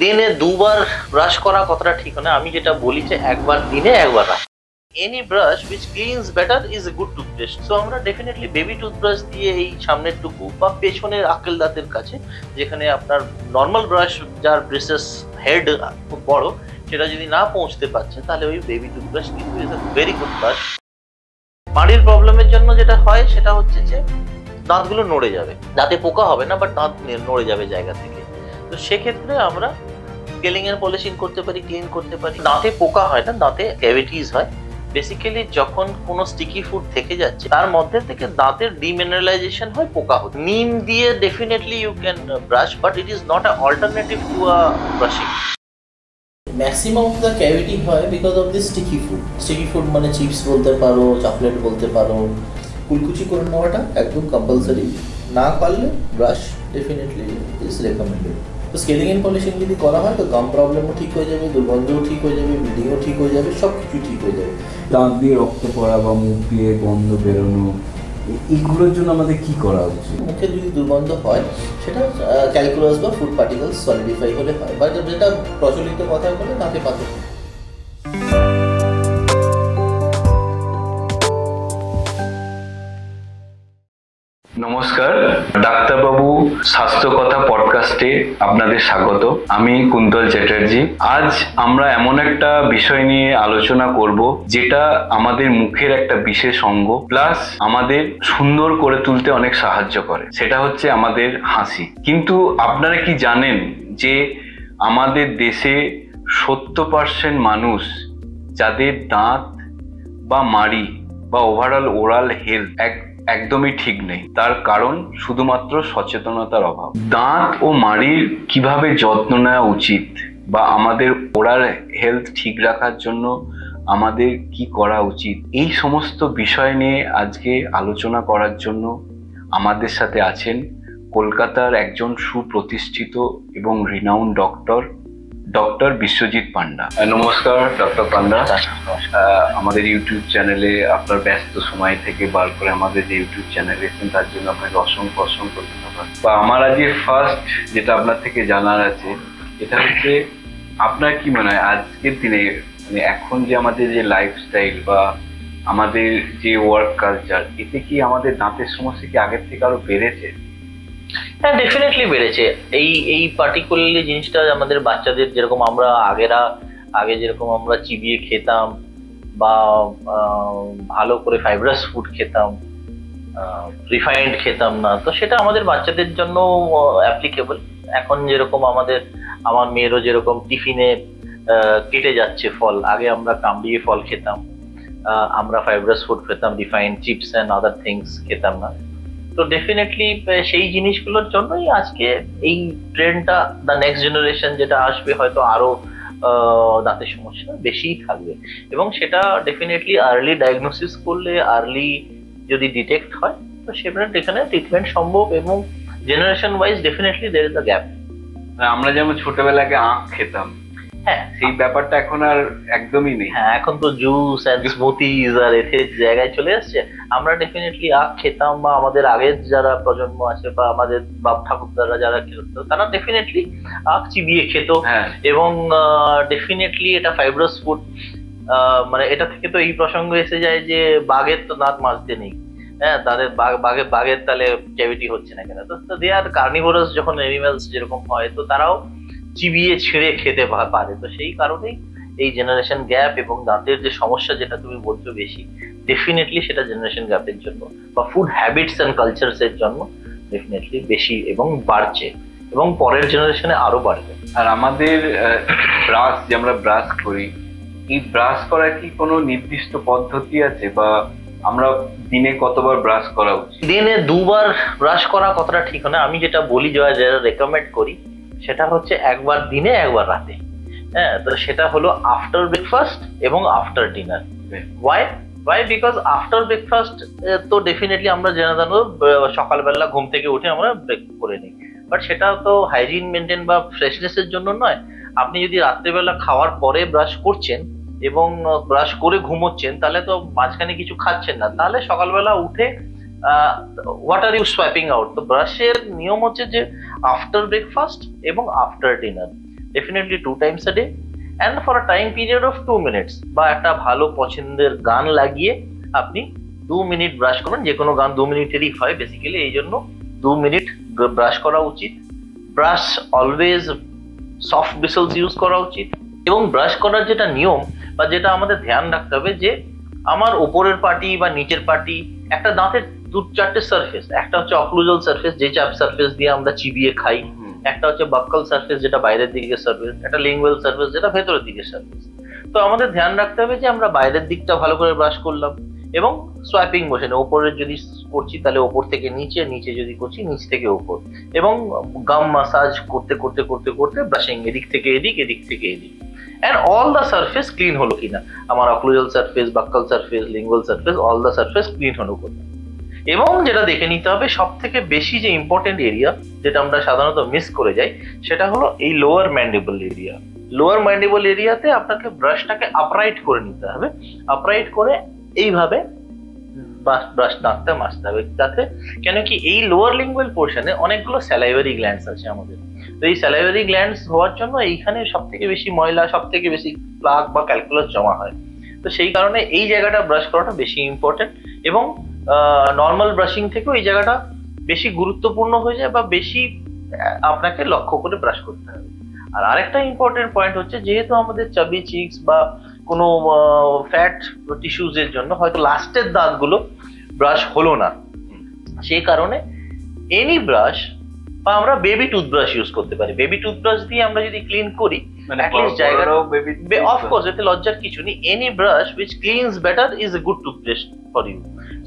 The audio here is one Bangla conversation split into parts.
দিনে দুবার ব্রাশ করা কতটা ঠিক না, আমি যেটা বলি যে একবার দিনে একবার রাতে। Any brush which cleans better is a good toothbrush. So আমরা ডেফিনেটলি বেবি টুথব্রাশ দিয়ে এই সামনের টুকু বা পেছনের আঁকেল দাঁতের কাছে, যেখানে আপনার নর্মাল ব্রাশ যার ব্রেসেস হেড খুব বড় সেটা যদি না পৌঁছতে পারছে, তাহলে ওই বেবি টুথব্রাশ কিন্তু is a very good brush. মাড়ির প্রবলেমের জন্য যেটা হয় সেটা হচ্ছে যে দাঁতগুলো নড়ে যাবে, দাঁতে পোকা হবে না বাট দাঁত নড়ে যাবে জায়গা থেকে। তো সেক্ষেত্রে আমরা স্কেলিং এর পলিশিং করতে পারি, ক্লিন করতে পারি। দাঁতে পোকা হয় না, দাঁতে ক্যাভিটিস হয়। বেসিক্যালি যখন কোনো স্টিকি ফুড থেকে যাচ্ছে তার মধ্যে থেকে দাঁতের ডিমিনারেলাইজেশন হয়, পোকা হয়। নিম দিয়ে definitely you can brush, but it is not a alternative to a brushing. Maximum of the cavity হয় because of this sticky food. Sticky food মানে চিপস বলতে পারো, চকলেট বলতে পারো। কুলকুচি করে নেওয়াটা একদম কম্পালসারি, না পারলে ব্রাশ ডেফিনেটলি ইজ রেকমেন্ডেড। তো স্কেলিং এন্ড পলিশিং যদি করা হয় তো গাম প্রবলেমও ঠিক হয়ে যাবে, দুর্গন্ধও ঠিক হয়ে যাবে, ব্লিডিংও ঠিক হয়ে যাবে, সব কিছু ঠিক হয়ে যাবে। দাঁত দিয়ে রক্ত পড়া বা মুখ দিয়ে গন্ধ বেরোনো, এইগুলোর জন্য আমাদের কি করা উচিত? মুখে যদি দুর্গন্ধ হয় সেটা ক্যালকুলাস বা ফুড পার্টিকেলস সলিডিফাই হলে হয়, বা যেটা প্রচলিত কথা বলে নাকে পাথর। নমস্কার, ডাক্তারবাবু স্বাস্থ্য কথা পডকাস্টে আপনাদের স্বাগত। আমি কুন্তল চ্যাটার্জি। আজ আমরা এমন একটা বিষয় নিয়ে আলোচনা করব যেটা আমাদের মুখের একটা বিশেষ অঙ্গ, প্লাস আমাদের সুন্দর করে তুলতে অনেক সাহায্য করে। সেটা হচ্ছে আমাদের হাসি। কিন্তু আপনারা কি জানেন যে আমাদের দেশে 70% মানুষ যাদের দাঁত বা মাড়ি বা ওভারঅল ওরাল হেলথ একদমই ঠিক নেই। তার কারণ শুধুমাত্র সচেতনতার অভাব। দাঁত ও মাড়ির কিভাবে যত্ন নেওয়া উচিত বা আমাদের ওরাল হেলথ ঠিক রাখার জন্য আমাদের কি করা উচিত, এই সমস্ত বিষয় নিয়ে আজকে আলোচনা করার জন্য আমাদের সাথে আছেন কলকাতার একজন সুপ্রতিষ্ঠিত এবং রিনাউন্ড ডক্টর বিশ্বজিৎ পান্ডা। নমস্কার ডক্টর পান্ডা। আমাদের ইউটিউব চ্যানেলে আপনার ব্যস্ত সময় থেকে বার করে আমাদের যে ইউটিউব চ্যানেলে এসেছেন তার জন্য আপনাকে অসংখ্য ধন্যবাদ। বা আমার আজকে ফার্স্ট যেটা আপনার থেকে জানার আছে, এটা হচ্ছে আপনার কি মনে হয় আজকের দিনে মানে এখন যে আমাদের যে লাইফস্টাইল বা আমাদের যে ওয়ার্ক কালচার, এতে কি আমাদের দাঁতের সমস্যা কি আগের থেকে আরো বেড়েছে? হ্যাঁ, ডেফিনেটলি বেড়েছে। এই পার্টিকুলারলি জিনিসটা আমাদের বাচ্চাদের, যেরকম আমরা আগে যেরকম আমরা চিবিয়ে খেতাম বা ভালো করে ফাইব্রাস ফুড খেতাম, রিফাইন্ড খেতাম না, তো সেটা আমাদের বাচ্চাদের জন্য অ্যাপ্লিকেবল। এখন যেরকম আমার মেয়েরও যেরকম টিফিনে কেটে যাচ্ছে ফল, আগে আমরা কামড়িয়ে ফল খেতাম, আমরা ফাইব্রাস ফুড খেতাম, refined chips and other things খেতাম না। তো ডেফিনেটলি সেই জিনিসগুলোর জন্যই আজকে এই ট্রেন্ডটা, দ্য নেক্সট জেনারেশন যেটা আসবে হয়তো আরো দাঁতের সমস্যা বেশি থাকবে, এবং সেটা ডেফিনেটলি আর্লি ডায়াগনোসিস করলে, আর্লি যদি ডিটেক্ট হয়, তো সেখানে ট্রিটমেন্ট সম্ভব। এবং generation wise definitely there is a gap. আমরা যেমন ছোটবেলাকে আখ খেতাম, হ্যাঁ, সেই ব্যাপারটা এখন আর একদমই নেই। হ্যাঁ, এখন তো জুস এন্ড স্মুথিজ আর এর জায়গায় চলে আসছে। আমরা ডেফিনেটলি আখ খেতাম, বা আমাদের আগের যারা প্রজন্ম আছে বা আমাদের বাপ ঠাকুরদারা যারা খেত, তারা ডেফিনেটলি আখ চিবিয়ে খেত। এবং ডেফিনেটলি এটা ফাইব্রাস ফুড। মানে এটা থেকে তো এই প্রসঙ্গ এসে যায় যে বাঘের তো দাঁত মাজতে নেই, হ্যাঁ, তাদের বাঘের তাহলে ক্যাভিটি হচ্ছে না কেন? তো দে আর কার্নিভোরাস যখন অ্যানিমালস যেরকম হয়, তো তারাও চিবিয়ে ছিঁড়ে খেতে পারে। তো সেই কারণেই এই জেনারেশন গ্যাপ এবং দাঁতের যে সমস্যা যেটা তুমি বলছো বেশি, ডেফিনেটলি সেটা জেনারেশন গ্যাপের জন্য বা ফুড হ্যাবিটস এন্ড কালচারস এর জন্য ডেফিনেটলি বেশি এবং বাড়ছে, এবং পরের জেনারেশনে আরো বাড়বে। আর আমাদের ব্রাশ, যে আমরা ব্রাশ করি, এই ব্রাশ করার কি কোনো নির্দিষ্ট পদ্ধতি আছে, বা আমরা দিনে কতবার ব্রাশ করা উচিত? দিনে দুবার ব্রাশ করা কতটা ঠিক না, আমি যেটা বলি, যেটা রেকমেন্ড করি, সেটা হচ্ছে একবার দিনে একবার রাতে। হ্যাঁ, তো সেটা হলো আফটার ব্রেকফাস্ট এবং after dinner. Why because after breakfast তো ডেফিনেটলি আমরা জানো সকালবেলা ঘুম থেকে উঠে আমরা ব্রেক করে নিই, বাট সেটা তো হাইজিন মেনটেন বা ফ্রেশনেসের জন্য নয়। আপনি যদি রাত্রেবেলা খাওয়ার পরে ব্রাশ করছেন এবং ব্রাশ করে ঘুমোচ্ছেন, তাহলে তো মাঝখানে কিছু খাচ্ছেন না, তাহলে সকালবেলা উঠে what are you swiping out? তো ব্রাশের নিয়ম হচ্ছে যে আফটার ব্রেকফাস্ট এবং after dinner. Definitely 2 times a day and for a time period of 2 minutes, বা একটা ভালো পছন্দের গান লাগিয়ে আপনি 2 মিনিট ব্রাশ করুন। যে কোনো গান 2 মিনিটেরই হয় বেসিক্যালি, এই জন্য 2 মিনিট ব্রাশ করা উচিত। ব্রাশ অলওয়েজ সফট ব্রিসেলস ইউজ করা উচিত। এবং ব্রাশ করার যেটা নিয়ম বা যেটা আমাদের ধ্যান রাখতে হবে, যে আমার ওপরের পার্টি বা নিচের পার্টি, একটা দাঁতের 2-4টে সারফেস, একটা হচ্ছে অক্লুজাল সারফেস, যে চাপ সারফেস দিয়ে আমরা চিবিয়ে খাই, একটা হচ্ছে বাক্কাল সারফেস যেটা বাইরের দিকে সারফেস, একটা লিঙ্গুয়াল সারফেস যেটা ভেতরের দিকে সারফেস। তো আমাদের ধ্যান রাখতে হবে যে আমরা বাইরের দিকটা ভালো করে ব্রাশ করলাম, এবং সোয়াইপিং মোশনে ওপরে যদি করছি তাহলে ওপর থেকে নিচে, নিচে যদি করছি নিচ থেকে ওপর, এবং গাম মাসাজ করতে করতে করতে করতে ব্রাশিং এদিক থেকে এদিক, এদিক থেকে এদিক, and all the surface clean হলো কিনা, আমার occlusal surface, buccal surface, lingual surface, all the surface clean হলো কিনা। এবং যেটা দেখে নিতে হবে সব থেকে বেশি যে ইম্পর্টেন্ট এরিয়া, যেটা আমরা সাধারণত মিস করে যাই, সেটা হলো এই lower mandible area. Lower mandible এরিয়াতে আপনাকে ব্রাশটাকে আপরাইট করে নিতে হবে, আপরাইট করে এইভাবে ব্রাশ দাঁতটা মাজতে হবে। যাতে কেন কি এই লোয়ার লিঙ্গুয়াল পোর্শনে অনেকগুলো স্যালাইভারি গ্ল্যান্ডস আছে আমাদের। তো এই স্যালাইভারি গ্ল্যান্ডস হওয়ার জন্য এইখানে সব থেকে বেশি ময়লা, সব থেকে বেশি প্লাক বা ক্যালকুলাস জমা হয়। তো সেই কারণে এই জায়গাটা ব্রাশ করাটা বেশি ইম্পর্টেন্ট, এবং নর্মাল ব্রাশিং থেকেও এই জায়গাটা বেশি গুরুত্বপূর্ণ হয়ে যায়, বা বেশি আপনাকে লক্ষ্য করে ব্রাশ করতে হবে। আর আরেকটা ইম্পর্টেন্ট পয়েন্ট হচ্ছে, যেহেতু আমাদের চাবি চিক্স বা কোনো ফ্যাট টিস্যুজ এর জন্য হয়তো লাস্টের দাঁতগুলো ব্রাশ হলো না, সেই কারণে এনি ব্রাশ বা আমরা বেবি টুথব্রাশ ইউজ করতে পারি। বেবি টুথব্রাশ দিয়ে আমরা যদি ক্লিন করি, অফকোর্স এতে লজ্জার কিছু নেই। Any brush which cleans better is a good toothbrush for you.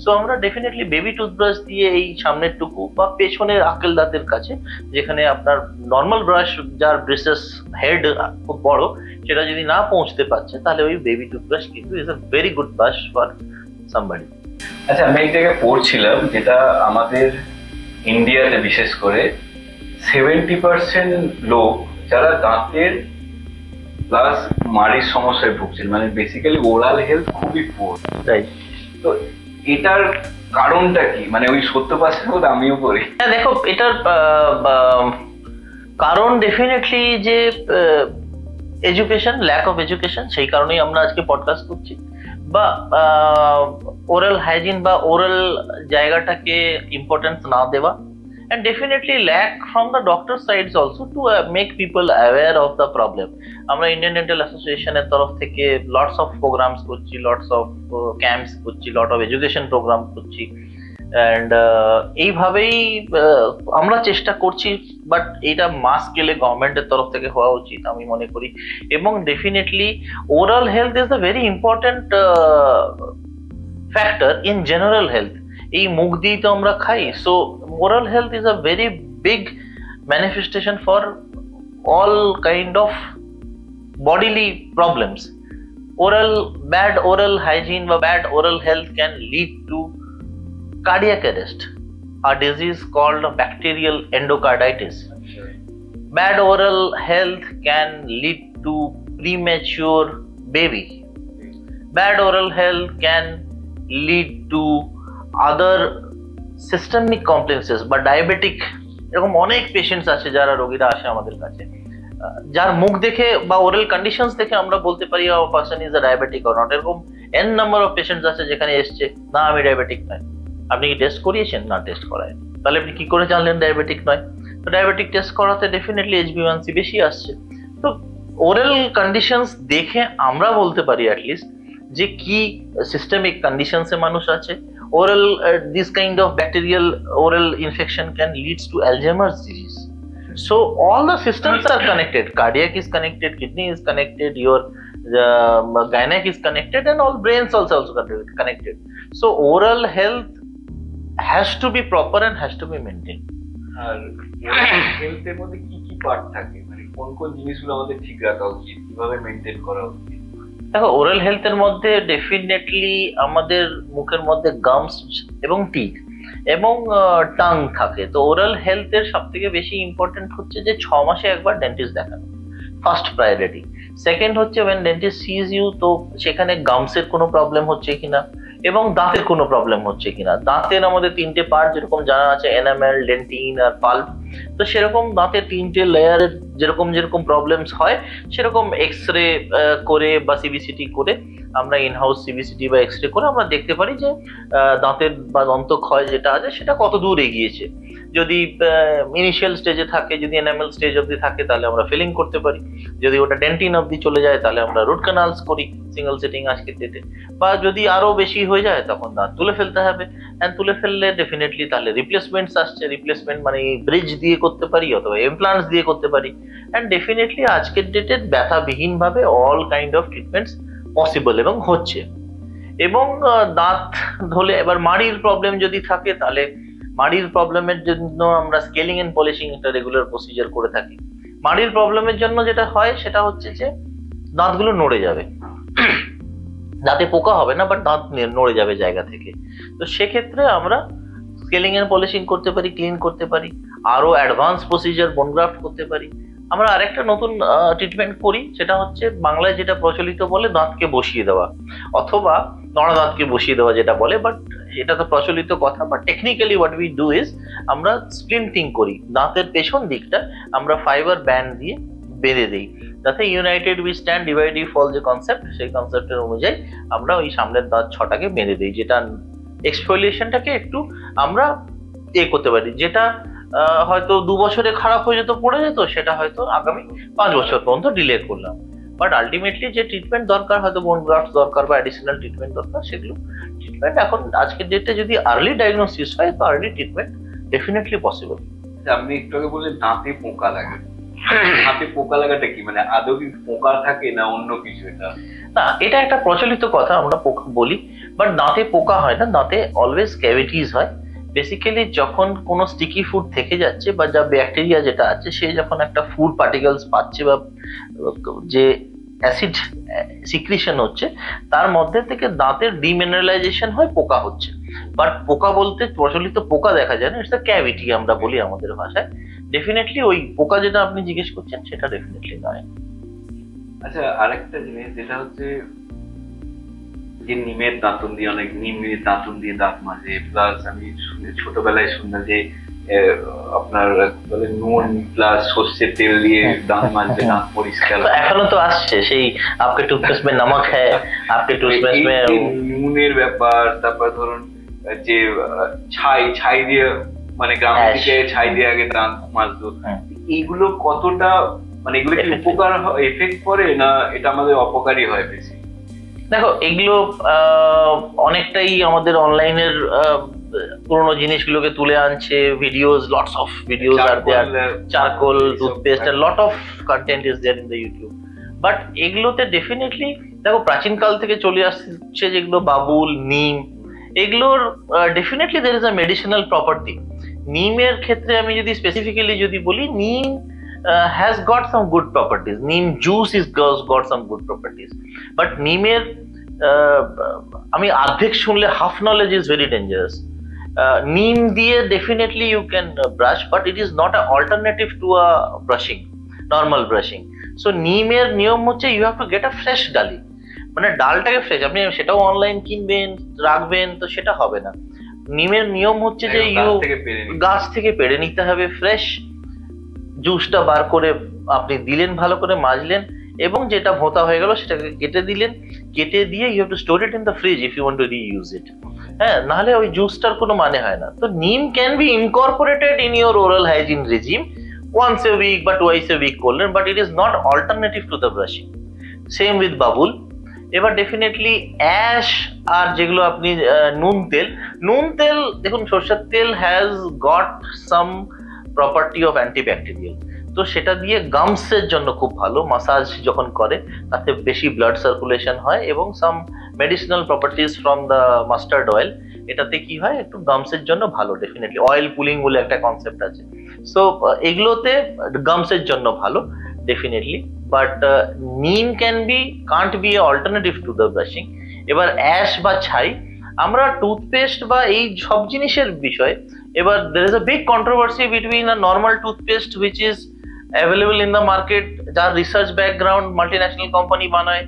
So আমরা ডেফিনেটলি বেবি টুথব্রাশ দিয়ে এই সামনের টুকু বা পেছনের আকেল দাঁতের কাছে, যেখানে আপনার নর্মাল ব্রাশ যার ব্রেসেস হেড খুব বড়, সেটা যদি না পৌঁছতে পারছে, তাহলে ওই বেবি টুথব্রাশ কিন্তু is a very good brush for somebody. আচ্ছা, আমি এক জায়গায় পড়ছিলাম, যেটা আমাদের ইন্ডিয়াতে বিশেষ করে 70% লোক যারা দাঁতের প্লাস মাড়ির সমস্যায় ভুগছেন, মানে বেসিক্যালি ওরাল হেলথ খুবই পুয়ার। রাইট। তো এটার কারণটা কি? মানে ওই 70% মধ্যে আমিও পড়ি। হ্যাঁ, দেখো, এটার কারণ ডেফিনেটলি যে এডুকেশন, ল্যাক অফ এডুকেশন, সেই কারণেই আমরা আজকে পডকাস্ট করছি। বা ওরাল হাইজিন বা ওরাল জায়গাটাকে ইম্পর্টেন্স না দেওয়া, and definitely lack from the doctor sides also to make people aware of the problem. আমরা ইন্ডিয়ান ডেন্টাল অ্যাসোসিয়েশন এর তরফ থেকে লটস অফ প্রোগ্রামস করছি, লটস অফ ক্যাম্পস করছি, লট অফ এডুকেশন প্রোগ্রাম করছি, অ্যান্ড এইভাবেই আমরা চেষ্টা করছি। বাট এটা মাস স্কেলে গভর্নমেন্টের তরফ থেকে হওয়া উচিত আমি মনে করি। এবং definitely oral health is the very important factor in general health. এই মুখ দিয়েই তো আমরা খাই। So oral health is a very big manifestation for all kind of bodily problems. Bad oral hygiene or bad oral health can lead to cardiac arrest, a disease called bacterial endocarditis. Bad oral health can lead to premature baby. Bad oral health can lead to other systemic complexes বা ডায়াবেটিক, এরকম অনেক পেশেন্টস আছে যারা রোগীরা আসে আমাদের কাছে, যার মুখ দেখে বা ওরাল কন্ডিশনস দেখে আমরা বলতে পারি person is a diabetic or not. এরকম এন নাম্বার অফ পেশেন্টস আছে যেখানে এসছে, না আমি ডায়াবেটিক নয়। আপনি কি টেস্ট করিয়েছেন? না, টেস্ট করায়। তাহলে আপনি কি করে জানলেন ডায়াবেটিক নয়? তো ডায়াবেটিক টেস্ট করাতে ডেফিনেটলি HbA1c বেশি আসছে। তো ওরাল কন্ডিশনস দেখে আমরা বলতে পারি অ্যাটলিস্ট যে কি সিস্টেমিক কন্ডিশনসে মানুষ আছে। Oral this kind of bacterial oral infection can leads to Alzheimer's disease. So all the systems are connected. Cardiac is connected, kidney is connected, your gynec is connected, and all brains also connected. So oral health has to be proper and has to be maintained. আর হেলথের মধ্যে কি কি পার্ট থাকে, মানে কোন কোন জিনিসগুলো আমাদের ঠিক রাখা উচিত, কিভাবে মেনটেন করা উচিত? দেখো, ওরাল হেলথের মধ্যে ডেফিনেটলি আমাদের মুখের মধ্যে গামস এবং টিথ এবং টাং থাকে। তো ওরাল হেলথের সব থেকে বেশি ইম্পর্টেন্ট হচ্ছে যে 6 মাসে একবার ডেন্টিস্ট দেখানো, ফার্স্ট প্রায়োরিটি। সেকেন্ড হচ্ছে ওয়েন ডেন্টিস্ট সিজ ইউ, তো সেখানে গামসের কোনো প্রবলেম হচ্ছে কিনা, এবং দাঁতের কোনো প্রবলেম হচ্ছে কিনা। দাঁতের আমাদের 3টে পার্ট যেরকম জানা আছে, এনামেল, ডেন্টিন আর পাল্প। তো সেরকম দাঁতের 3টে লেয়ারের যেরকম যেরকম প্রবলেমস হয় সেরকম এক্সরে করে বা সিবিসিটি করে, আমরা ইনহাউস সিবিসিটি বা এক্সরে করে আমরা দেখতে পারি যে দাঁতের বা দন্তক্ষয় যেটা আছে সেটা কত দূর এগিয়েছে। যদি ইনিশিয়াল স্টেজে থাকে, যদি এনামেল স্টেজ অবধি থাকে তাহলে আমরা ফিলিং করতে পারি। যদি ওটা ডেন্টিন অবধি চলে যায় তাহলে আমরা রুট কানালস করি সিঙ্গেল সিটিং আজকের ডেটে। বা যদি আরো বেশি হয়ে যায় তখন দাঁত তুলে ফেলতে হবে। অ্যান্ড তুলে ফেললে ডেফিনেটলি তাহলে রিপ্লেসমেন্টস আসছে। রিপ্লেসমেন্ট মানে ব্রিজ দিয়ে করতে পারি অথবা ইমপ্লান্টস দিয়ে করতে পারি। অ্যান্ড ডেফিনেটলি আজকের ডেটে ব্যথাবিহীন ভাবে all kind of treatments possible এবং হচ্ছে। এবং দাঁত ধরে এবার মাড়ির প্রবলেম যদি থাকে তাহলে মাড়ির প্রবলেমের জন্য আমরা স্কেলিং এন্ড পলিশিং একটা রেগুলার প্রসিজার করে থাকি। মাড়ির প্রবলেমের জন্য যেটা হয় সেটা হচ্ছে যে দাঁতগুলো নড়ে যাবে, দাঁতে পোকা হবে না বাট দাঁত নড়ে যাবে জায়গা থেকে। তো সেক্ষেত্রে আমরা স্কেলিং এন্ড পলিশিং করতে পারি, ক্লিন করতে পারি, আরো অ্যাডভান্স প্রসিজার বোন গ্রাফট করতে পারি। আমরা আরেকটা নতুন ট্রিটমেন্ট করি, সেটা হচ্ছে বাংলায় যেটা প্রচলিত বলে দাঁতকে বসিয়ে দেওয়া অথবা নড়া দাঁতকে বসিয়ে দেওয়া যেটা বলে, বাট এটা তো প্রচলিত কথা। But technically what we do is আমরা স্প্লিন্টিং করি, দাঁতের পেছন দিকটা আমরা ফাইবার ব্যান্ড দিয়ে বেঁধে দিই, যাতে united we stand divide we fall যে কনসেপ্ট, সেই কনসেপ্টের অনুযায়ী আমরা ওই সামনের দাঁত 6টাকে বেঁধে দিই, যেটা এক্সফোলিয়েশনটাকে একটু আমরা করতে পারি। যেটা হয়তো 2 বছরে খারাপ হয়ে যেত, পড়ে যেত, সেটা হয়তো আগামী 5 বছর পর্যন্ত ডিলে করলাম। বাট আলটিমেটলি যে ট্রিটমেন্ট দরকার, হয়তো বোন গ্রাফট দরকার বা অ্যাডিশনাল ট্রিটমেন্ট দরকার, সেগুলো ট্রিটমেন্ট এখন আজকের ডেটে যদি আর্লি ডায়াগনোসিস হয় তো আর্লি ট্রিটমেন্ট ডেফিনেটলি পসিবল। আপনি একটু আগে বললেন দাঁতে পোকা লাগে, দাঁতে পোকা লাগাটা কি মানে আদৌ কি পোকা থাকে না অন্য কিছু? না, এটা একটা প্রচলিত কথা, আমরা পোকা বলি, বাট দাঁতে পোকা হয় না, দাঁতে অলওয়েজ ক্যাভিটিস হয়। বেসিক্যালি যখন কোনো স্টিকি ফুড থেকে যাচ্ছে বা যা ব্যাকটেরিয়া যেটা আছে সে যখন একটা ফুড পার্টিকেলস পাচ্ছে বা যে অ্যাসিড সিক্রিশন হচ্ছে তার মধ্যে থেকে দাঁতের ডিমিনারেলাইজেশন হয়, পোকা হচ্ছে। বাট পোকা বলতে প্রচলিত পোকা দেখা যায় না, ইটস আ ক্যাভিটি আমরা বলি আমাদের ভাষায়। ডেফিনেটলি ওই পোকা যেটা আপনি জিজ্ঞেস করছেন সেটা ডেফিনেটলি নয়। আচ্ছা, আরেকটা জিনিস যেটা হচ্ছে যে নিমের দাঁতন দিয়ে, অনেক নিমের দাঁতন দিয়ে দাঁত মাজে, প্লাস আমি ছোটবেলায় শুনলাম যে আপনার বলে নুন প্লাস সর্ষের তেল দিয়ে দাঁত মাজবে, দাঁত পরিষ্কার। এখনো তো আসছে সেই আপকে টুথপেস্ট মে নমক হ্যায়, আপকে টুথপেস্ট মে নুনের ব্যাপার। তারপর ধরুন যে ছাই দিয়ে, মানে গ্রামের দিকে ছাই দিয়ে আগে দাঁত মাজতো, এইগুলো কতটা মানে এগুলো কি উপকার এফেক্ট করে না এটা আমাদের অপকারী হয় বেশি? দেখো, এগুলো অনেকটাই আমাদের অনলাইনের পুরোনো জিনিসগুলোকে তুলে আনছে, videos, lots of videos are there, charcoal, toothpaste, lot of content is there in the YouTube. But এগুলোতে ডেফিনেটলি দেখো প্রাচীনকাল থেকে চলে আসছে যেগুলো বাবুল, নিম, এগুলোর definitely there is a medicinal property. নিমের ক্ষেত্রে আমি যদি স্পেসিফিক্যালি যদি বলি, নিম has got some good properties. Neem juice is got some good properties. But নিমের আমি অর্ধেক শুনলে half knowledge is very dangerous. নিম দিয়ে definitely you can brush, but it is not an alternative to a brushing, normal brushing. So নিমের নিয়ম হচ্ছে you have to get a fresh ডালি, মানে ডালটাকে ফ্রেশ। আপনি সেটাও অনলাইন কিনবেন রাখবেন তো সেটা হবে না। নিমের নিয়ম হচ্ছে যে গাছ থেকে পেড়ে নিতে হবে ফ্রেশ, জুসটা বার করে আপনি দিলেন, ভালো করে মাজলেন, এবং যেটা ভোঁতা হয়ে গেল সেটাকে কেটে দিলেন। কেটে দিয়ে you have to store it in the fridge if you want to reuse it. হ্যাঁ, নাহলে ওই জুসটার কোনো মানে হয় না। তো neem can be incorporated in your oral hygiene regime once a week বা টুয়াইস এ উইক করলেন, but it is not alternative to the brushing. Same with babul. এবার ডেফিনেটলি অ্যাশ আর যেগুলো আপনি নুন তেল দেখুন, সরষের তেল has got some property of antibacterial, তো সেটা দিয়ে গামসের জন্য খুব ভালো। মাসাজ যখন করে তাতে বেশি ব্লাড সার্কুলেশন হয়, এবং some medicinal properties from the mustard oil, এটাতে কি হয় একটু গামসের জন্য ভালো। ডেফিনেটলি অয়েল পুলিং বলে একটা কনসেপ্ট আছে, সো এগুলোতে গামসের জন্য ভালো ডেফিনেটলি। বাট নিম can't B A alternative to the brushing. এবার অ্যাশ বা ছাই, আমরা টুথপেস্ট বা এই সব জিনিসের বিষয়, এবার there is a big controversy between a normal toothpaste which is available in the market, যার রিসার্চ ব্যাকগ্রাউন্ড মাল্টিন্যাশনাল কোম্পানি বানায়,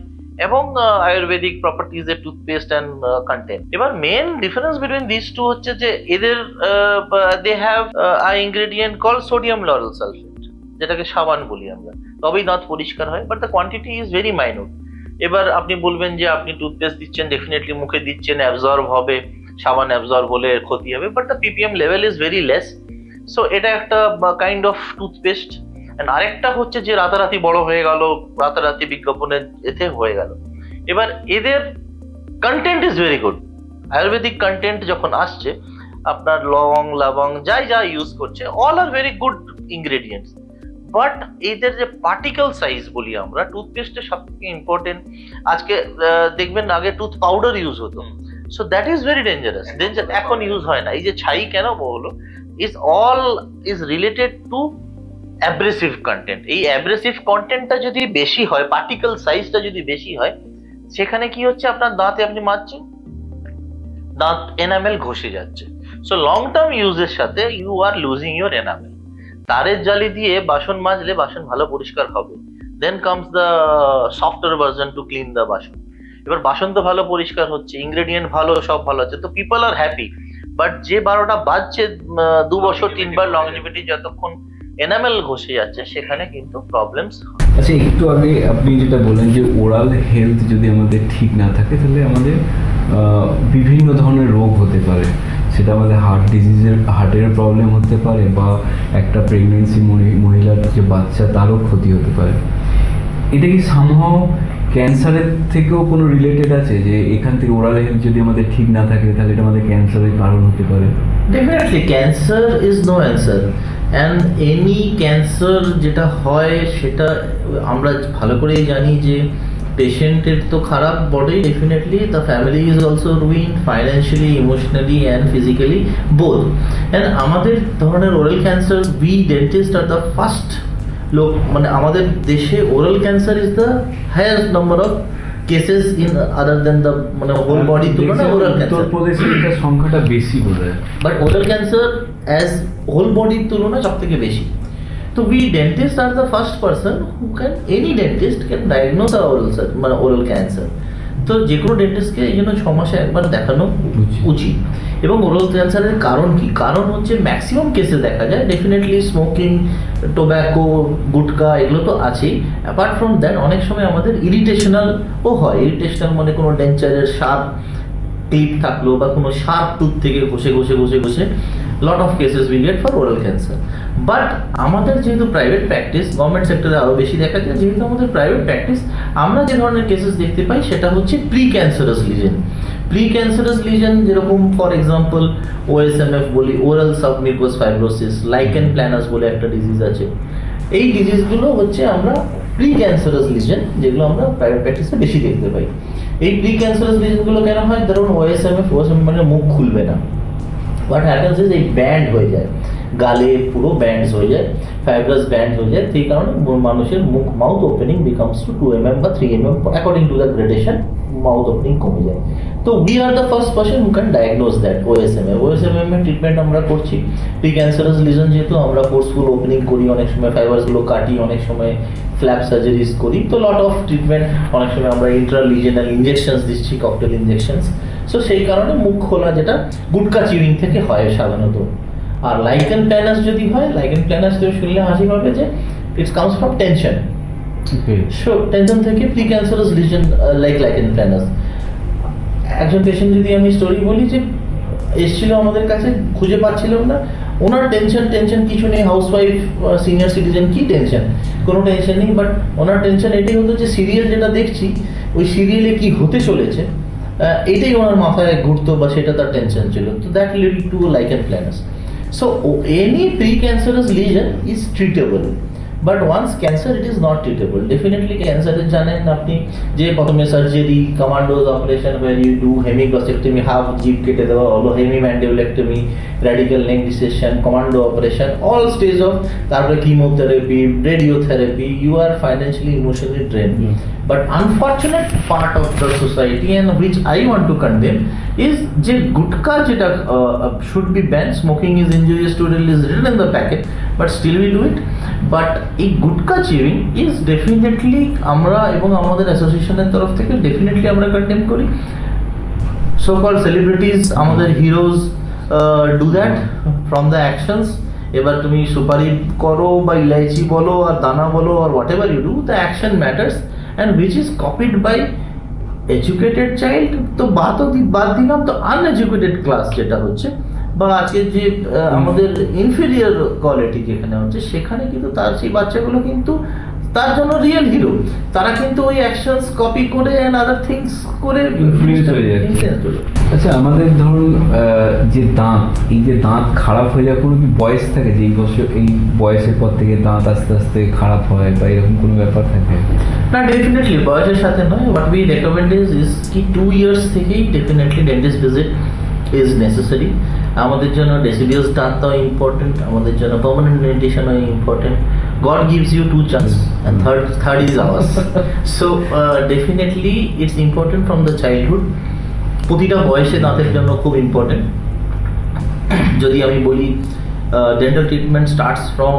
এবং আয়ুর্বেদিক প্রপার্টিজ এর টুথপেস্ট অ্যান্ড কন্টেন্ট। এবার main difference between this two হচ্ছে যে এদের they have a ingredient call sodium lauryl sulphate, যেটাকে সাবান বলি আমরা, তবেই দাঁত পরিষ্কার হয়, but the quantity is very minute. এবার আপনি বলবেন যে আপনি টুথপেস্ট দিচ্ছেন, ডেফিনেটলি মুখে দিচ্ছেন, অ্যাবজর্ব হবে, সাবান অ্যাবজর্ব হলে ক্ষতি হবে, but the PPM level is very less. So এটা একটা কাইন্ড অফ টুথপেস্ট। আরেকটা হচ্ছে যে রাতারাতি বড় হয়ে গেল, রাতারাতি বিজ্ঞাপনের এতে হয়ে গেল। এবার এদের content is very good. Ayurvedic content যখন আসছে, আপনার লং লবং যাই যা ইউজ করছে, all are very good ingredients, but এদের যে পার্টিকেল সাইজ বলি আমরা, টুথপেস্টের সব থেকে ইম্পর্টেন্ট। আজকে দেখবেন আগে টুথ পাউডার ইউজ হতো, so that is very dangerous. এখন ইউজ হয় না। এই যে ছাই কেন বলো, is all is related to abrasive content. এই অ্যাব্রেসিভ কন্টেন্টটা যদি বেশি হয়, পার্টিকেল সাইজটা যদি বেশি হয়, সেখানে কি হচ্ছে, আপনার দাঁতে আপনি মাজছেন, দাঁত এনামেল ঘষে যাচ্ছে। সো লং টার্ম ইউজের সাথে you are losing your enamel. তারের জালি দিয়ে বাসন মাজলে বাসন ভালো পরিষ্কার হবে, then comes the software version to clean the বাসন। এবার বাসন তো ভালো পরিষ্কার হচ্ছে, ইনগ্রেডিয়েন্ট ভালো, সব ভালো আছে, তো পিপল আর হ্যাপি। বাট যে 12টা বাজছে 2 বছর 3 বার লংজিভিটি, যতক্ষণ এনামেল ঘষে যাচ্ছে, সেখানে কিন্তু প্রবলেমস। আচ্ছা, একটু আগে আপনি যেটা বললেন যে ওরাল হেলথ যদি আমাদের ঠিক না থাকে, তাহলে আমাদের বিভিন্ন ধরনের রোগ হতে পারে। সেটা আমাদের হার্টের প্রবলেম হতে পারে, বা একটা প্রেগনেন্সি মহিলার যে বাচ্চা, তারও ক্ষতি হতে পারে। এটা কি সামহাও ক্যান্সারের থেকেও কোনো রিলেটেড আছে, যে এখান থেকে ওরাল হেলথ যদি আমাদের ঠিক না থাকে, তাহলে এটা আমাদের ক্যান্সারের কারণ হতে পারে? Definitely cancer is no answer, and any cancer যেটা হয় সেটা আমরা ভালো করেই জানি যে পেশেন্টের তো খারাপ body, definitely the family is also ruin financially, emotionally and physically both. And আমাদের ধরনের oral cancer, we dentist are the first লোক, মানে আমাদের দেশে oral cancer is the highest number of cases in other than the, মানে হোল বডি তুলনায় ওরাল ক্যান্সার। উত্তর প্রদেশে এটা সংখ্যাটা বেশি বোধহয়, বাট ওরাল ক্যান্সার অ্যাজ হোল বডির তুলনায় সব থেকে বেশি। তো we dentist are the first person who can, any dentist can diagnose a oral, মানে ওরাল ক্যান্সার। তো যে কোনো ডেন্টিস্টকে এই জন্য 6 মাসে একবার দেখানো উচিত। এবং ওরাল ক্যান্সারের কারণ কি? কারণ হচ্ছে ম্যাক্সিমাম কেসে দেখা যায় ডেফিনেটলি স্মোকিং, টোব্যাকো, গুটকা, এগুলো তো আছেই। অ্যাপার্ট ফ্রম দ্যাট অনেক সময় আমাদের ইরিটেশনালও হয়। ইরিটেশনাল মানে কোনো ডেঞ্চারের শার্প ক্লিপ থাকলো, বা কোনো শার্প টুথ থেকে ঘষে lot of cases we get for oral cancer. But আমাদের যেহেতু প্রাইভেট প্র্যাকটিস, গভর্নমেন্ট সেক্টরে আরও বেশি দেখা যায়, যেহেতু আমাদের প্রাইভেট প্র্যাকটিস, আমরা যে ধরনের কেসেস দেখতে পাই সেটা হচ্ছে প্রি ক্যান্সারাস লিজেন, যেরকম ফর এক্সাম্পল OSMF বলি, oral submucous fibrosis, lichen planus বলে একটা ডিজিজ আছে। এই ডিজিজগুলো হচ্ছে আমরা প্রি ক্যান্সারাস লিজেন, যেগুলো আমরা প্রাইভেট প্র্যাকটিসে বেশি দেখতে পাই। এই প্রি ক্যান্সারাস লিজেনগুলো কেন হয়? ধরুন OSMF মানে মুখ খুলবে না, হোয়াট হ্যাপেন্স ইজ এই ব্যান্ড হয়ে যায়, গালে পুরো ব্যান্ডস হয়ে যায়, ফাইব্রাস ব্যান্ড হয়ে যায়। সেই কারণে মানুষের mouth opening becomes to 2 mm বা 3 mm according to the gradation, mouth opening কমে যায়। তো we are the first person who can diagnose that OSMF এর ট্রিটমেন্ট আমরা করছি। প্রি ক্যান্সারাস লিজন যেহেতু আমরা ফোর্সফুল ওপেনিং করি, অনেক সময় ফাইবারসগুলো কাটি, অনেক সময় ফ্ল্যাপ সার্জারিজ করি, তো লট অফ ট্রিটমেন্ট, অনেক সময় আমরা ইন্ট্রালিজেনাল ইঞ্জেকশনস দিচ্ছি, ককটেল ইঞ্জেকশনস। সো সেই কারণে মুখ খোলা, যেটা গুটকা চিউইং থেকে হয় সাধারণত। আর লাইকেন প্ল্যানাস যদি হয়, লাইকেন প্ল্যানাস তো শুনলে হাসি পাবে যে it's comes from tension. So tension থেকে প্রি ক্যান্সারাস লিজন লাইকেন প্ল্যানাস। একজন পেশেন্ট যদি আমি স্টোরি বলি, যে এসেছিল আমাদের কাছে, খুঁজে পাচ্ছিলাম না, ওনার টেনশন কিছু নেই, হাউসওয়াইফ, সিনিয়র সিটিজেন, কি টেনশন? কোনো টেনশন নেই, বাট ওনার টেনশন এটাই হতো যে সিরিয়াল যেটা দেখছি, ওই সিরিয়ালে কি হতে চলেছে, এটাই ওনার মাথায় ঘুরতো, বা সেটা তার টেনশন ছিল। তো that lead to lichen planus. So any precancerous lesion is treatable, but once cancer, it is not treatable. Definitely cancer is জানেন আপনি যে প্রথমে surgery, commandos operation, where you do hemiglossectomy, half জিভ কেটে দেওয়া হলো, hemimandibulectomy, radical neck dissection, commando operation, all stage of, তারপরে chemotherapy, radiotherapy, you are financially, emotionally drained. But unfortunate part of the society, and which I want to condemn, is যে গুটকা যেটা should be banned, smoking is injurious to health is written in the packet, but still we do it. But এই গুটকা চিউইং ইজ ডেফিনেটলি আমরা এবং আমাদের অ্যাসোসিয়েশনের তরফ থেকে ডেফিনেটলি আমরা কন্ডেম করি। সো কল সেলিব্রিটিজ, আমাদের heroes do that from the actions. এবার তুমি সুপারি করো বা ইলাইচি বলো আর দানা বলো আর whatever you do, the action matters and which is copied by educated child. তো বাদ দিলাম তো আনএডুকেটেড ক্লাস যেটা হচ্ছে, বা আজকে যে আমাদের ইনফেরিয়ার কোয়ালিটি যেখানে হচ্ছে, সেখানে কিন্তু তার সেই বাচ্চাগুলো কিন্তু তার জন্য রিয়েল হিরো। তারা কিন্তু ওই অ্যাকশনস কপি করে অ্যান্ড আদার থিংস করে ইনফ্লুয়েন্স হয়ে যাচ্ছে। আচ্ছা, আমাদের ধরুন যে দাঁত, এই যে দাঁত খারাপ হয়ে যাওয়ার কোনো কি বয়স থাকে, যে এই বয়সের পর থেকে দাঁত আস্তে আস্তে খারাপ হয় বা এরকম কোনো ব্যাপার থাকে? না, ডেফিনেটলি বয়সের সাথে নয়। হোয়াট উই রেকমেন্ড ইজ কি 2 years থেকেই definitely dentist visit is necessary. আমাদের জন্য ডেসিডিয়াস দাঁতটাও ইম্পর্টেন্ট, আমাদের জন্য পার্মানেন্ট ডেন্টিশনও important. God gives you 2 chances and third is ours. So definitely it's important from the childhood. প্রতিটা বয়সে দাঁতের জন্য খুব ইম্পর্টেন্ট। যদি আমি বলি dental treatment starts from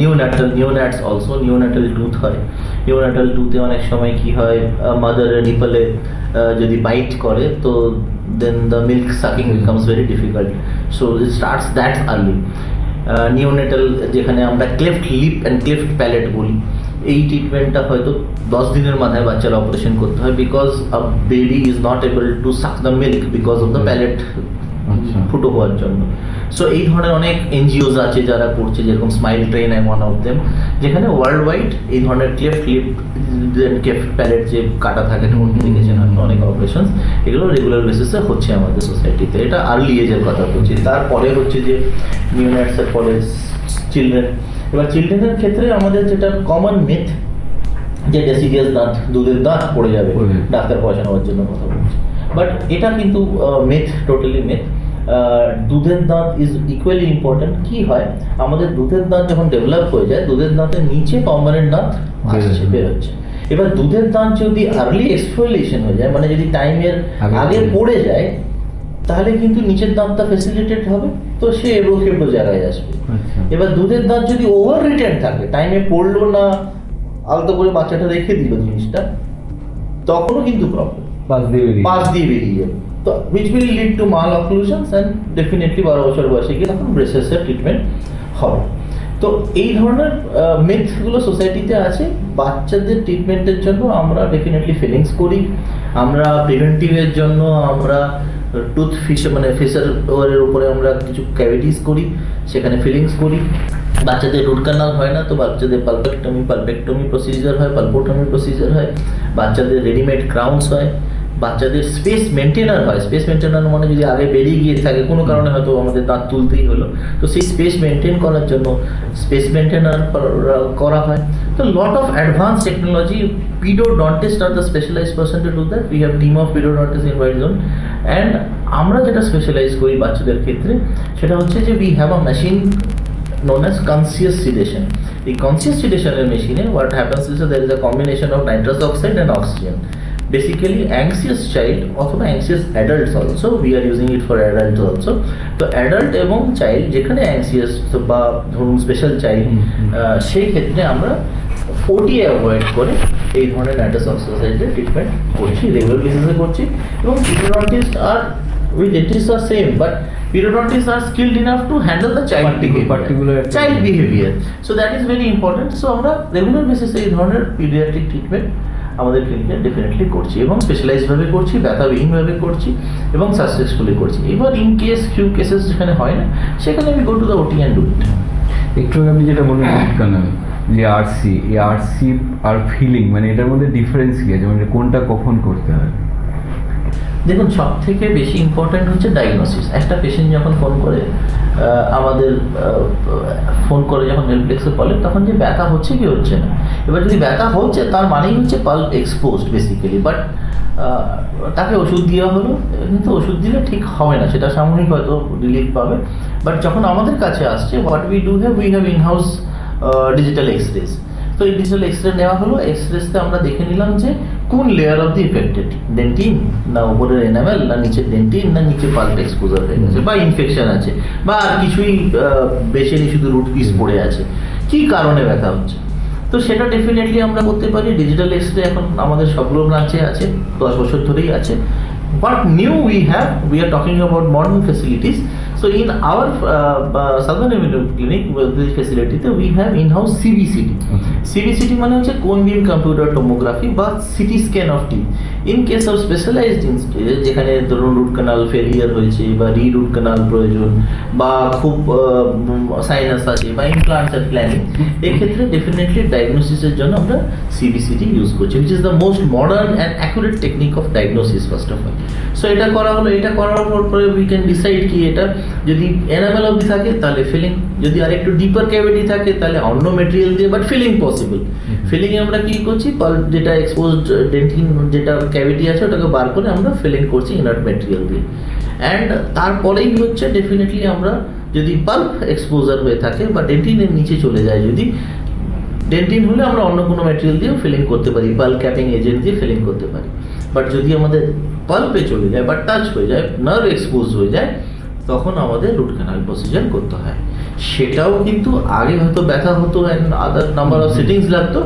neonates also, neonatal tooth হয়। neonatal tooth এ অনেক সময় কি হয়, মাদারের নিপলে যদি বাইট করে তো then the milk sucking becomes very difficult, so it starts that early. Neonatal যেখানে আমরা cleft lip and cleft palate বলি, এই ট্রিটমেন্টটা হয়তো 10 দিনের মাথায় বাচ্চার অপারেশন করতে হয়, because a baby is not able to suck the milk because of the palate ফুটো হওয়ার জন্য। সো এই ধরনের অনেক এনজিওস আছে যারা করছে, যেরকম smile train I one of them, যেখানে ওয়ার্ল্ড ওয়াইড এই ধরনের ক্লেফট লিপ ক্লেফট প্যালেট যে কাটা থাকে দেখেছেন অনেক অপারেশন, এগুলো রেগুলার বেসিসে হচ্ছে আমাদের সোসাইটিতে। এটা আর্লি এজের কথা বলছি। তারপরে হচ্ছে যে নিউনেটসের পরে চিলড্রেন। এবার চিলড্রেনের ক্ষেত্রে আমাদের যেটা কমন মিথ, যে ডেসিডিয়াস দাঁত, দুধের দাঁত পড়ে যাবে, ডাক্তার পয়সা নেওয়ার জন্য কথা বলছি, বাট এটা কিন্তু মিথ, টোটালি মিথ। দুধের দাঁত ইজ ইকুয়ালি ইম্পর্টেন্ট। কি হয়, আমাদের দুধের দাঁত যখন ডেভেলপ হয়ে যায়, দুধের দাঁতের নিচে পার্মানেন্ট দাঁত আসছে, বেরোচ্ছে। এবার দুধের দাঁত যদি আর্লি এক্সফোলিয়েশন হয়ে যায়, মানে যদি টাইমের আগে পড়ে যায়, তাহলে কিন্তু নিচের দাঁতটা ফেসিলিটেট হবে, তো সে এবড়ো খেবড়ো জায়গায় আসবে। এবার দুধের দাঁত যদি ওভার রিটেন থাকে, টাইমে পড়লো না, আলতো করে বাচ্চাটা রেখে দিল জিনিসটা, তখনও কিন্তু প্রবলেম, পাশ দিয়ে বেরিয়ে যাবে। তো which will lead to malocclusions and definitely 12 বছর বয়সে গিয়ে তখন ব্রেসেসের ট্রিটমেন্ট হবে। তো এই ধরনের মিথগুলো সোসাইটিতে আছে। বাচ্চাদের ট্রিটমেন্টের জন্য আমরা ডেফিনেটলি ফিলিংস করি, আমরা প্রিভেন্টিভের জন্য আমরা টুথ ফিশ মানে ফিশের উপরে আমরা কিছু ক্যাভিটিস করি, সেখানে ফিলিংস করি। বাচ্চাদের রুট কানাল হয় না, তো বাচ্চাদের পালপেক্টমি প্রসিজার হয়, পালপোটমি প্রসিজার হয়, বাচ্চাদের রেডিমেড ক্রাউন্স হয়, বাচ্চাদের স্পেস মেনটেনার হয়। স্পেস মেনটেনার মানে যদি আগে বেরিয়ে গিয়ে থাকে কোনো কারণে, হয়তো আমাদের দাঁত তুলতেই হলো, তো সেই স্পেস মেনটেন করার জন্য স্পেস মেনটেনার করা হয়। তো lot of advance technology, pedodontist are the specialized person to do that. We have team of pedodontist in White Zone. And আমরা যেটা স্পেশালাইজ করি বাচ্চাদের ক্ষেত্রে, সেটা হচ্ছে যে we have a machine known as conscious sedation. The conscious sedation machine, what happens is that there is a combination of nitrous oxide and oxygen. Basically, anxious child or anxious adults also, we are using it for adults also. So adult এবং child যেখানে anxious বা ধরুন স্পেশাল চাইল্ড, সেই ক্ষেত্রে আমরা 40 অ্যাভয়েড করে এই ধরনের নাইট্রাস অক্সাইডের ট্রিটমেন্ট করছি, রেগুলার বেসিসে করছি। এবং পিডোডন্টিস্ট আর with dentists are same, but periodontists are skilled enough to handle the child behavior. So that is very important. So আমরা রেগুলার বেসিসে এই ধরনের পিডিয়াট্রিক ট্রিটমেন্ট আমাদের ক্লিনিকে ডেফিনেটলি করছি, এবং স্পেশালাইজড ভাবে করছি, ব্যথাবিহীন ভাবে করছি, এবং সাকসেসফুলি করছি। এবার ইন কেস ফিউ কেসেস যেখানে হয় না, সেখানে আমি গো টু দ্য ওটি অ্যান্ড ডু ইট। একটু আপনি যেটা বললেন যে আরসি, এই আরসি আর ফিলিং, মানে এটার মধ্যে ডিফারেন্স কি আছে, মানে কোনটা কখন করতে হয়? দেখুন, সব থেকে বেশি ইম্পর্টেন্ট হচ্ছে ডায়াগনোসিস। একটা পেশেন্ট যখন ফোন করে আমাদের যখন হেল্পডেস্কে বলে, তখন যে ব্যথা হচ্ছে কি হচ্ছে না। এবার যদি ব্যথা হচ্ছে, তার মানেই হচ্ছে পাল্প এক্সপোজড বেসিক্যালি, বাট তাকে ওষুধ দেওয়া হলো, কিন্তু ওষুধ দিলে ঠিক হবে না, সেটা সাময়িক হয়তো রিলিফ পাবে। বাট যখন আমাদের কাছে আসছে, what we have inhouse digital x-rays. তো এই ডিজিটাল এক্সরে নেওয়া হলো, এক্সরেসতে আমরা দেখে নিলাম যে কোন layer of the affected, dentine না উপরের এনামেল, না নিচের ডেন্টিন, না নিচে পাল্প এক্সপোজার হয়ে গেছে, বা ইনফেকশন আছে, বা আর কিছুই বেশি শুধু রুট পিস পড়ে আছে। কি কারণে ব্যথা হচ্ছে। তো সেটা ডেফিনেটলি আমরা করতে পারি। ডিজিটাল এক্সরে এখন আমাদের সবগুলো ব্রাঞ্চে আছে, 10 বছর ধরেই আছে। What new we are talking about modern facilities. So in our Southern Avenue Clinic, the facility, we have in-house CBCT. CBCT মানে হচ্ছে cone beam computer tomography বা CT scan of teeth. In case of specialised যেখানে ধরুন রুট কানাল ফেলিয়ার হয়েছে বা রুট কানাল প্রয়োজন বা খুব সাইনাস আছে বা ইমপ্লান্টস আর প্ল্যানিং, এক্ষেত্রে ডেফিনেটলি ডায়াগনোসিসের জন্য আমরা সিবিসিটি ইউজ করছি, which is the most modern and accurate technique of diagnosis first of all. So এটা করা হলো, এটা করার পরে উই ক্যান ডিসাইড কি এটা যদি এনামেল অবধি থাকে তাহলে ফিলিং, যদি আর একটু ডিপার ক্যাভিটি থাকে তাহলে অন্য মেটেরিয়াল দিয়ে, বাট ফিলিং পসিবল। ফিলিং এ আমরা কি করছি, পাল্প যেটা এক্সপোজড ডেন্টিন যেটা ক্যাভিটি আছে ওটাকে বার করে আমরা ফিলিং করছি ইনার্ট মেটেরিয়াল দিয়ে। অ্যান্ড তারপরেই হচ্ছে ডেফিনেটলি আমরা যদি পাল্প এক্সপোজার হয়ে থাকে বা ডেন্টিনের নিচে চলে যায়, যদি ডেন্টিন হলে আমরা অন্য কোনো ম্যাটেরিয়াল দিয়েও ফিলিং করতে পারি, পাল্প ক্যাপিং এজেন্ট দিয়ে ফিলিং করতে পারি। বাট যদি আমাদের পাল্পে চলে যায় বা টাচ হয়ে যায়, নার্ভ এক্সপোজ হয়ে যায়, তখন আমাদের রুট ক্যানাল প্রসিজার করতে হয়। সেটাও কিন্তু আগে হয়তো ব্যথা হতো and other number of sittings লাগতো।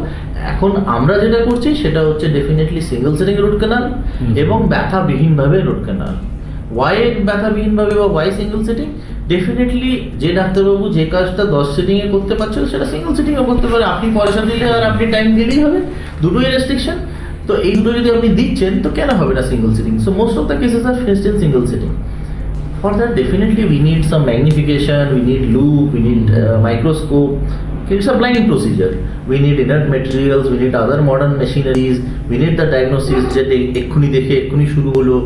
এখন আমরা যেটা করছি সেটা হচ্ছে definitely single sitting root canal এবং ব্যথাবিহীনভাবে রুট ক্যানাল। ওয়াই ব্যথাবিহীনভাবে বা ওয়াই সিঙ্গেল সিটিং? ডেফিনেটলি যে ডাক্তারবাবু যে কাজটা 10 সিটিংয়ে করতে পারছিল সেটা সিঙ্গেল সিটিংয়ে করতে পারে। আপনি পয়সা দিলে আর আপনি টাইম দিলেই হবে, দুটোই রেস্ট্রিকশন। তো এই দুটো যদি আপনি দিচ্ছেন তো কেন হবে না single sitting? So most of the cases are faced in single sitting. For that, definitely we need some magnification, we need loop, we need microscope. It's a blind procedure. We need inert materials, we need other modern machineries, we need the diagnosis that ekkuni dekhe ekkuni shuru holo.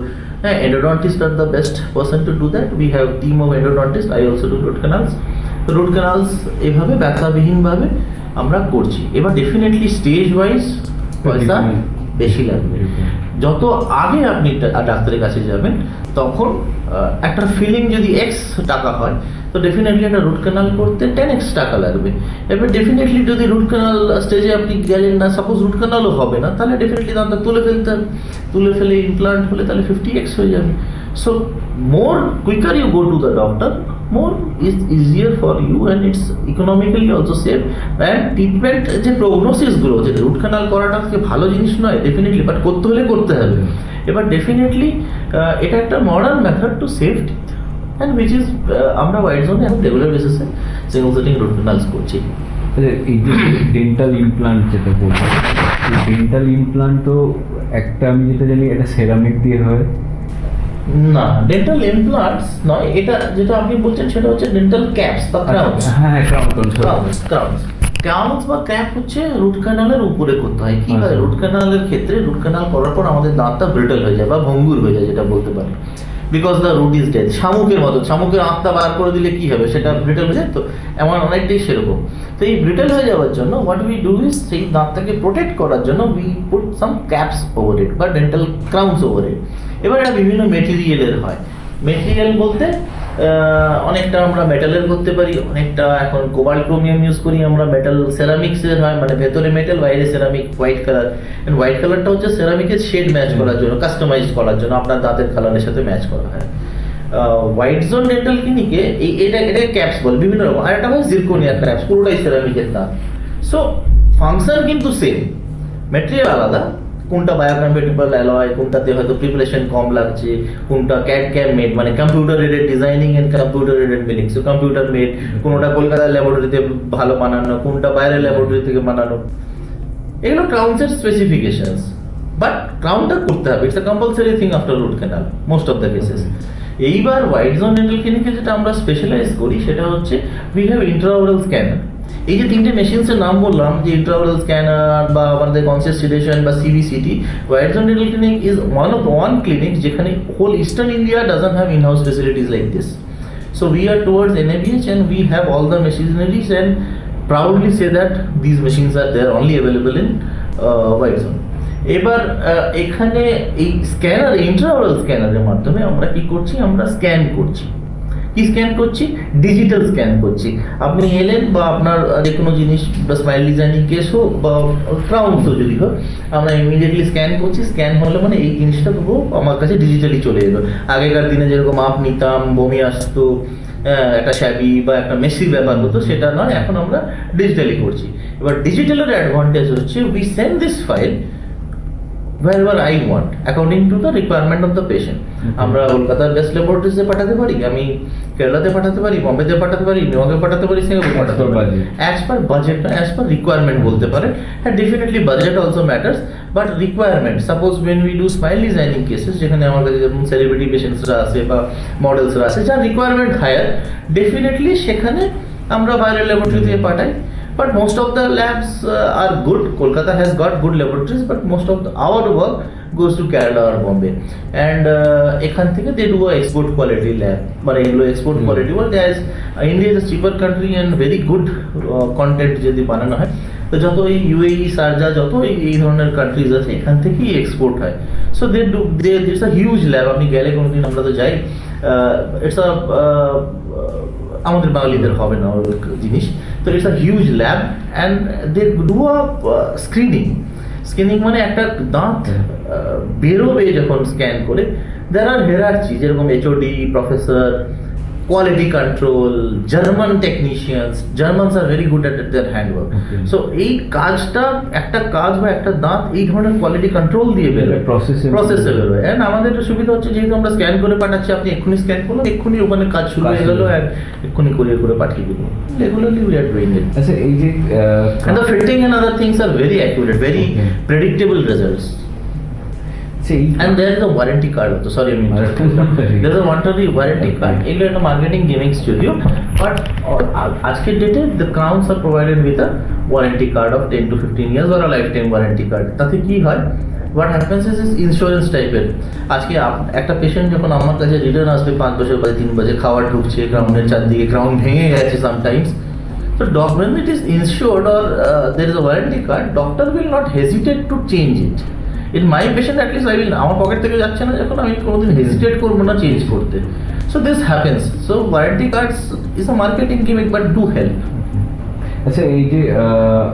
Endodontists are the best person to do that. We have team of endodontists. I also do root canals. The root canals এভাবে ব্যথাবিহীন ভাবে আমরা করছি। এবার ডেফিনেটলি স্টেজ ওয়াইজ পয়সা বেশি লাগবে। যত আগে আপনি ডাক্তারের কাছে যাবেন তখন একটা ফিলিং যদি এক্স টাকা হয় তো ডেফিনেটলি একটা রুট ক্যানাল করতে 10x টাকা লাগবে। এবার ডেফিনেটলি যদি রুট ক্যানাল স্টেজে আপনি গেলেন না, সাপোজ রুট ক্যানালও হবে না, তাহলে ডেফিনেটলি দাঁতটা তুলে ফেলে ইমপ্লান্ট হলে তাহলে 50x হয়ে যাবে। So more quicker you go to the doctor, more is easier for you and it's economically also safe. And treatment যে প্রগনোসিস গুলো, যে রুট ক্যানাল করাটা ভালো জিনিস নয় ডেফিনেটলি, বাট করতে হলে করতে হবে। এবার ডেফিনেটলি এটা একটা modern method to save teeth and which is আমরা ওয়াইড জোনে এখন রেগুলার বেসিসে সিঙ্গেল সিটিং রুট ক্যানালস করছি। এই যে ডেন্টাল ইমপ্লান্ট যেটা বলছি, ডেন্টাল ইমপ্লান্ট তো একটা আমি যেটা জানি এটা সেরামিক দিয়ে হয় না, ডেন্টাল ইমপ্লান্টস নয়, এটা যেটা আপনি বলছেন সেটা হচ্ছে ডেন্টাল ক্যাপস বা ক্রাউনস। হ্যাঁ, ক্রাউনস বা ক্যাপ হচ্ছে রুট ক্যানালের উপরে করতে হয়। কি হয়, রুট ক্যানালের ক্ষেত্রে রুট ক্যানাল করার পর আমাদের দাঁতটা ব্রিটল হয়ে যায় বা ভঙ্গুর হয়ে যায়, যেটা বলতে পারি, because the root is dead. শামুকের মতো, শামুকের আত্মা বার করে দিলে কি হবে, সেটা ব্রিটল হয়ে যায়। তো এমন অনেকটাই সেরকম। তো এই ব্রিটল হয়ে যাওয়ার জন্য হোয়াট উই ডু ইজ, সেই দাঁতটাকে প্রোটেক্ট করার জন্য we put some caps over it বা ডেন্টাল ক্রাউনস ওভার ইট। এবার এটা বিভিন্ন মেটেরিয়ালের হয়। মেটেরিয়াল বলতে অনেকটা আমরা মেটালের করতে পারি, অনেকটা এখন কোবাল্ট ক্রোমিয়াম ইউজ করি আমরা, মেটাল সেরামিক্সের হয়, মানে ভেতরে মেটাল বাইরে ceramic, white colour. And white কালারটা হচ্ছে সেরামিকের শেড ম্যাচ করার জন্য, কাস্টমাইজ করার জন্য, আপনার দাঁতের কালারের সাথে ম্যাচ করা হয়। হোয়াইট জোন ডেন্টাল ক্লিনিকে এটা ক্যাপস বলে বিভিন্ন রকম, আর একটা হয় জিরকোনিয়া ক্যাপস, পুরোটাই সেরামিকের দাঁত। সো ফাংশন কিন্তু সেম, ম্যাটেরিয়াল আলাদা, কোনটা বায়োকম্প্যাটিবল অ্যালয়, কোনটাতে হয়তো প্রিপারেশন কম লাগছে, কোনটা ক্যাড ক্যাম মেড মানে computer aided designing and computer aided milling, so computer made, কোনটা কলকাতার ল্যাবরেটরিতে ভালো বানানো, কোনটা বাইরের ল্যাবরেটরি থেকে বানানো, এগুলো ক্রাউনসের স্পেসিফিকেশনস। বাট ক্রাউনটা করতে হবে, it's a compulsory thing after root canal most of the cases. এইবার হোয়াইট জোন ডেন্টাল ক্লিনিকে যেটা আমরা স্পেশালাইজ করি সেটা হচ্ছে উই হ্যাভ ইন্ট্রাওরাল স্ক্যানার। এই যে তিনটে মেশিনসের নাম বললাম, যে ইন্ট্রাওরাল স্ক্যানার বা আমাদের কনসিয়াস সিডেশন বা CBCT, White Zone dental clinic is one clinic যেখানে whole eastern India doesn't have in house facilities like this. So we are towards NABH and we have all the machineries and proudly say that these machines are there only available in white zone. এবার এখানে এই স্ক্যানার, ইন্ট্রাওরাল স্ক্যানারের মাধ্যমে আমরা কি করছি, আমরা স্ক্যান করছি। কি স্ক্যান করছি? ডিজিটাল স্ক্যান করছি। আপনি এলেন বা আপনার যে কোনো জিনিস বা স্মাইল ডিজাইনিং কেস হোক বা ক্রাউনসও যদি হোক, আমরা ইমিডিয়েটলি স্ক্যান করছি। স্ক্যান হলে মানে এই জিনিসটা পুরো আমার কাছে ডিজিটালি চলে এলো। আগেকার দিনে যেরকম মাপ নিতাম, বমি আসতো, একটা শ্যাবি বা একটা মেসি ব্যাপার হতো, সেটা নয়, এখন আমরা ডিজিটালি করছি। এবার ডিজিটালের অ্যাডভান্টেজ হচ্ছে we send this file wherever I want according to the requirement of the patient. আমরা কলকাতার বেস্ট ল্যাবরেটরিজে পাঠাতে পারি, আমি কেরালাতে পাঠাতে পারি, বম্বেতে পাঠাতে পারি, নিউইয়র্কে পাঠাতে পারি, সিঙ্গাপুরে পাঠাতে পারি, as per budget, as per requirement বলতে পারে। হ্যাঁ, definitely budget also matters, but requirement, suppose when we do smile designing cases, যেখানে আমার কাছে যেমন সেলিব্রিটি পেশেন্টসরা আছে বা মডেলসরা আছে যার রিকোয়ারমেন্ট হায়ার, ডেফিনেটলি সেখানে আমরা বাইরের ল্যাবরেটরি দিয়ে পাঠাই। But most of the labs are good. Kolkata has got good laboratories, but most of our work goes to Kerala or Bombay. And এখান থেকে they do a export quality lab. মানে এগুলো export quality বলতে India is a cheaper country and very good content যদি বানানো হয়, তো যত এই UAE, শারজা, যত এই ধরনের কান্ট্রিজ আছে এখান থেকেই এক্সপোর্ট হয়। So it's a huge lab. আপনি গেলে কোনোদিন, আমরা তো যাই, ইটস আ আমাদের বাঙালিদের হবে না ওই জিনিস, তো it's a huge lab and they do a scanning, মানে একটা দাঁত বেরোবে যখন স্ক্যান করে, দেয়ার আর হেরার্চি, যেরকম HOD, professor, quality control, German technicians, জার্মানস are very good at their handwork. So এই কাজটা, একটা কাজ বা একটা দাঁত এই ধরনের কোয়ালিটি কন্ট্রোল দিয়ে বেরোয়, প্রসেসে বেরোয়। অ্যান্ড আমাদের সুবিধা হচ্ছে যেহেতু আমরা স্ক্যান করে পাঠাচ্ছি, আপনি এক্ষুনি স্ক্যান করলেন, এক্ষুনি ওখানে কাজ শুরু হয়ে গেল, অ্যান্ড এক্ষুনি কুরিয়ার করে পাঠিয়ে দিল। রেগুলারলি উই আর ডুইং ইট। আচ্ছা, এই যে and the fitting and other things are very accurate, very predictable results. And there is a warranty card also. Sorry, I mean, there is a warranty card. এগুলো একটা মার্কেটিং গেমিং স্টুডিও, বাট আজকের ডেটে the crowns are provided with a warranty card of 10 to 15 years or a lifetime warranty card. তাতে কি হয়, what happens is ইন্স্যুরেন্স টাইপের। আজকে একটা পেশেন্ট যখন আমার কাছে রিটার্ন আসবে 5 বছর বাদে, 3 বছর, খাওয়ার ঢুকছে ক্রাউনের চারদিকে, ক্রাউন ভেঙে গেছে sometimes, so when it is insured or there is a warranty card, doctor will not hesitate to change it. In my patient at least I will, আমার পকেট থেকে যাচ্ছে না যখন, আমি কোনোদিন হেজিটেট করবো না চেঞ্জ করতে। So this happens. So warranty cards is a marketing gimmick but do help. আচ্ছা, এই যে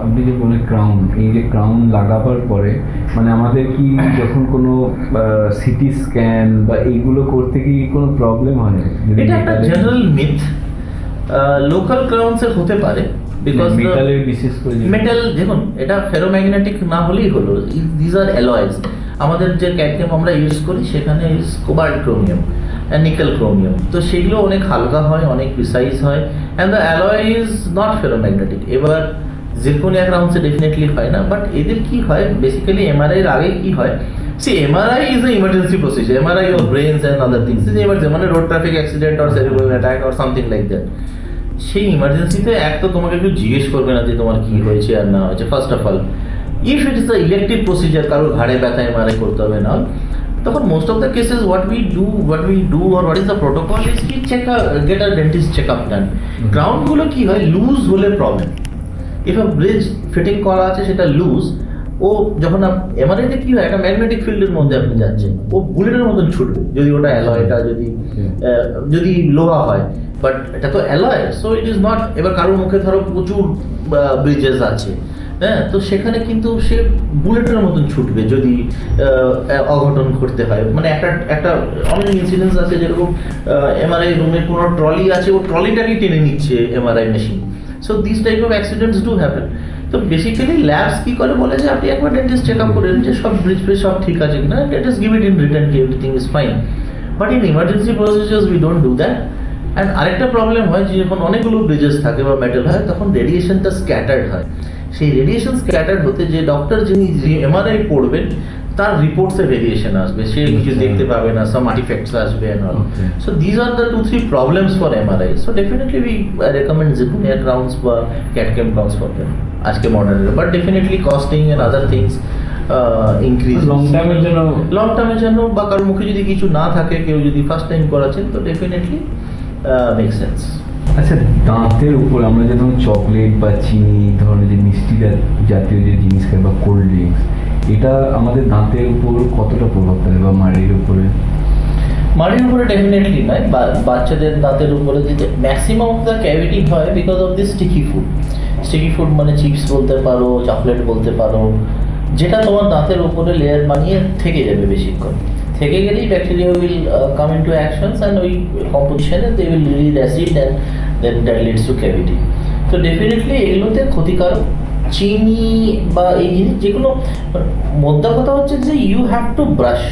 আপনি যে বলে ক্রাউন, এই যে ক্রাউন লাগাবার পরে মানে আমাদের কি যখন কোনো সিটি স্ক্যান বা এইগুলো করতে কি কোনো প্রবলেম হয়? এটা একটা জেনারেল মিথ, লোকাল ক্রাউন্সের হতে পারে, বিকজ মেটালের বিশেষ করে মেটাল, দেখুন এটা ফেরোম্যাগনেটিক না হলেই হলো, দিজ আর অ্যালয়েস। আমাদের যে ক্যাডমিয়াম আমরা ইউজ করি সেখানে is cobalt chromium and nickel chromium, তো সেগুলো অনেক হালকা হয়, অনেক প্রিসাইজ হয়, and the alloy is not ferromagnetic. এবার জিরকোনিয়া ক্রাউন্সে ডেফিনেটলি হয় না, বাট এদের কি হয়, বেসিক্যালি এমআরআই এর আগে কি হয়, see MRI is an emergency procedure, MRI of brains and other things is emergency, মানে road traffic accident or cerebral attack or something like that। সেই ইমার্জেন্সিতে এক তো তোমাকে কেউ জিজ্ঞেস করবে না যে তোমার কি হয়েছে আর না হয়েছে, first of all. If it is the elective procedure, কারোর ঘাড়ে ব্যথা এমআরআই করতে হবে না, তখন most of the cases what we do or what is the protocol is কি get a dentist check-up done। ক্রাউনগুলো কি হয়, লুজ হলে problem. If a bridge fitting করা আছে সেটা লুজ, ও যখন এমআরআইতে কি হয়, একটা ম্যাগনেটিক ফিল্ডের মধ্যে আপনি যাচ্ছেন, ও বুলেটের মতন ছুটবে যদি ওটা অ্যালয়টা যদি লোহা হয়, বাট এটা তো alloy, so it is not. এবার কারোর মুখে ধরো প্রচুর ব্রিজেস আছে, হ্যাঁ, তো সেখানে কিন্তু সে বুলেটের মতন ছুটবে যদি অঘটন ঘটতে হয়। মানে একটা অনেক ইনসিডেন্স আছে, যেরকম এমআরআই রুমে কোনো ট্রলি আছে, ও ট্রলিটাকে টেনে নিচ্ছে MRI machine. So this type of accidents do happen. তো বেসিক্যালি ল্যাবস কি করে বলে যে আপনি একবার ডেন্টিস্ট চেক আপ করেন যে সব ব্রিজ ফ্রিজ সব ঠিক আছে কিনা, dentist give it in return কি everything is fine, but in emergency procedures we don't do that. And আরেকটা প্রবলেম হয় যে যখন অনেকগুলো ব্রিজেস থাকে বা মেটাল হয়, তখন রেডিয়েশনটা স্ক্যাটার্ড হয়। সেই রেডিয়েশন স্ক্যাটার্ড হতে যে ডক্টর যিনি এমআরআই পড়বেন তার রিপোর্টসে ভেরিয়েশন আসবে, সে কিছু দেখতে পাবে না, সাম আর্টিফ্যাক্টস আসবে and all. So these are the 2-3 problems for MRI. So definitely we recommend zirconia crowns বা CAD/CAM crowns for them আজকে modern, but definitely costing and other things increase long টার্মের জন্য বা কারোর মুখে যদি কিছু না থাকে, কেউ যদি ফার্স্ট টাইম করাচ্ছেন, তো ডেফিনেটলি মেক সেন্স। আচ্ছা, দাঁতের উপর আমরা যেমন চকলেট বা চিনি ধরনের যে মিষ্টি জাতীয় যে জিনিস খাই বা কোল্ড ড্রিঙ্কস, এটা আমাদের দাঁতের উপর কতটা প্রভাব ফেলে বা মাড়ির উপরে? মাড়ির উপরে ডেফিনেটলি নয়, বাচ্চাদের দাঁতের উপরে যেতে ম্যাক্সিমাম অফ দ্য ক্যাভিটি হয় because of the sticky food, মানে চিপস বলতে পারো, চকলেট বলতে পারো, যেটা তোমার দাঁতের উপরে লেয়ার বানিয়ে থেকে যাবে বেশিক্ষণ। থেকে গেলেই bacteria will come into actions and ওই কম্পোজিশনে they will release acid and then that leads to cavity. তো ডেফিনেটলি এগুলোতে ক্ষতিকারক চিনি বা এই জিনিস যেগুলো, মোদ্দা কথা হচ্ছে যে you have to brush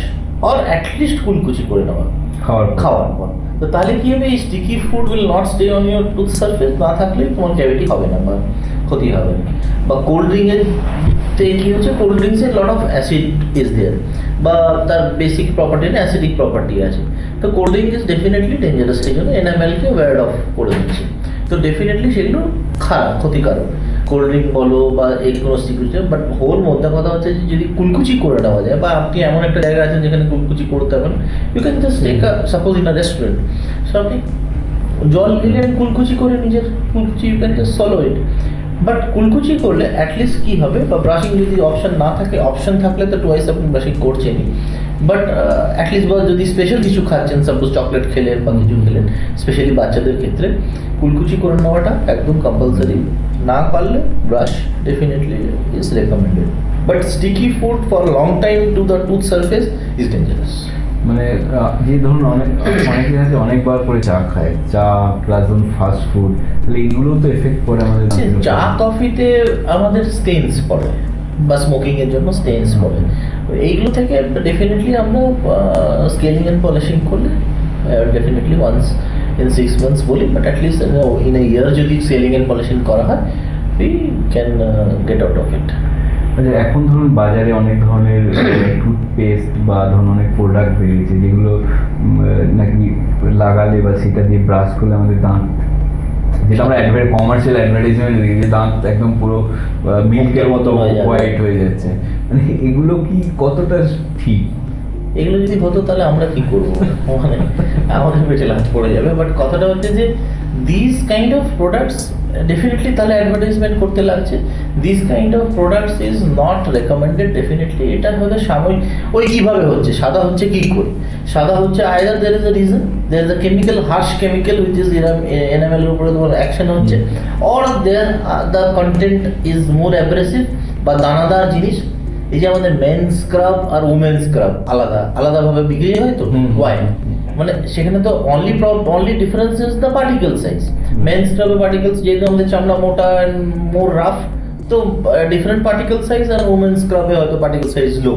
or at least কুলকুচি করে নেওয়া খাওয়ার পর। তো তাহলে কি হবে, এই sticky food will not stay on your tooth surface, না থাকলে তোমার ক্যাভিটি হবে না বা ক্ষতি হবে না। বা কোল্ড ড্রিঙ্কের কি হচ্ছে, কোল্ড ড্রিঙ্কসে lot of acid is there, বা তার বেসিক প্রপার্টি না অ্যাসিডিক প্রপার্টি আছে। তো cold drink is definitely dangerous, সেই জন্য এনএমএলকে ওয়ার্ড অফ করে দিচ্ছে। তো ডেফিনেটলি সেগুলো খারাপ, ক্ষতিকারক, কোল্ড ড্রিঙ্ক বলো বা এই কোনো স্টিকি। বাট হোল মোদ্দা কথা হচ্ছে যে যদি কুলকুচি করে নেওয়া যায়, বা আপনি এমন একটা জায়গা আছেন যেখানে কুলকুচি করতে পারেন, you can just take a suppose in a restaurant, so আপনি জল নিলেন কুলকুচি করে নিজের কুলকুচি, you can just swallow it. But কুলকুচি করলে অ্যাটলিস্ট কী হবে, বা ব্রাশিং যদি অপশন না থাকে, অপশন থাকলে তো টোয়াইস আপনি ব্রাশিং করছেনই, বাট অ্যাটলিস্ট বা যদি স্পেশাল কিছু খাচ্ছেন, সাপোজ চকলেট খেলেন বা কিছু খেলেন, স্পেশালি বাচ্চাদের ক্ষেত্রে কুলকুচি করে নেওয়াটা একদম কম্পালসারি। না পারলে brush definitely is recommended, but sticky food for long time to the tooth surface is dangerous. মানে যে ধরুন অনেকে আছে অনেকবার করে চা খায়, চা প্লাস ধরুন ফাস্ট ফুড, তাহলে এইগুলো তো এফেক্ট করে আমাদের। চা কফিতে আমাদের স্টেইনস পড়ে বা স্মোকিংয়ের জন্য স্টেইনস পড়ে, এইগুলো থেকে ডেফিনেটলি আমরা স্কেলিং অ্যান্ড পলিশিং করলে ডেফিনেটলি ওয়ান্স ইন 6 months বলি, বাট অ্যাটলিস্ট ইন এ ইয়ার যদি স্কেলিং অ্যান্ড পলিশিং করা হয়, we can get out of it. আচ্ছা, এখন ধরুন বাজারে অনেক ধরনের টুথপেস্ট বা ধরুন অনেক প্রোডাক্ট বেরিয়েছে যেগুলো নাকি লাগালে বা সেটা দিয়ে ব্রাশ করলে আমাদের দাঁত, যেটা আমরা কমার্শিয়াল অ্যাডভার্টাইজমেন্ট দেখি যে দাঁত একদম পুরো মিল্কের মতো হোয়াইট হয়ে যাচ্ছে, মানে এগুলো কি কতটা ঠিক? এগুলো যদি হতো তাহলে আমরা কি করবো, মানে আমাদের পেটে লাথ পড়ে যাবে। বাট কথাটা হচ্ছে যে this kind of products definitely তাহলে অ্যাডভার্টাইজমেন্ট করতে লাগছে, this kind of products is not recommended definitely. এটা হলে সাময়িক, ওই কীভাবে হচ্ছে, সাদা হচ্ছে কী করে, সাদা হচ্ছে either there is a reason, there is a chemical, harsh chemical which is এনামেলের উপরে তোমার অ্যাকশন হচ্ছে, or there the content is more aggressive বা দানাদার জিনিস। এই যে আমাদের মেন স্ক্রাব আর উমেন স্ক্রাব আলাদা আলাদাভাবে বিক্রি হয়, তো ওয়াই, মানে সেখানে তো only difference is the particle size. Men স্ক্রাবে পার্টিকেলস যেহেতু আমাদের চামড়া মোটা অ্যান্ড মোর রাফ, তো ডিফারেন্ট পার্টিকেল সাইজ, আর উমেন স্ক্রাবে হয়তো পার্টিকেল সাইজ লো,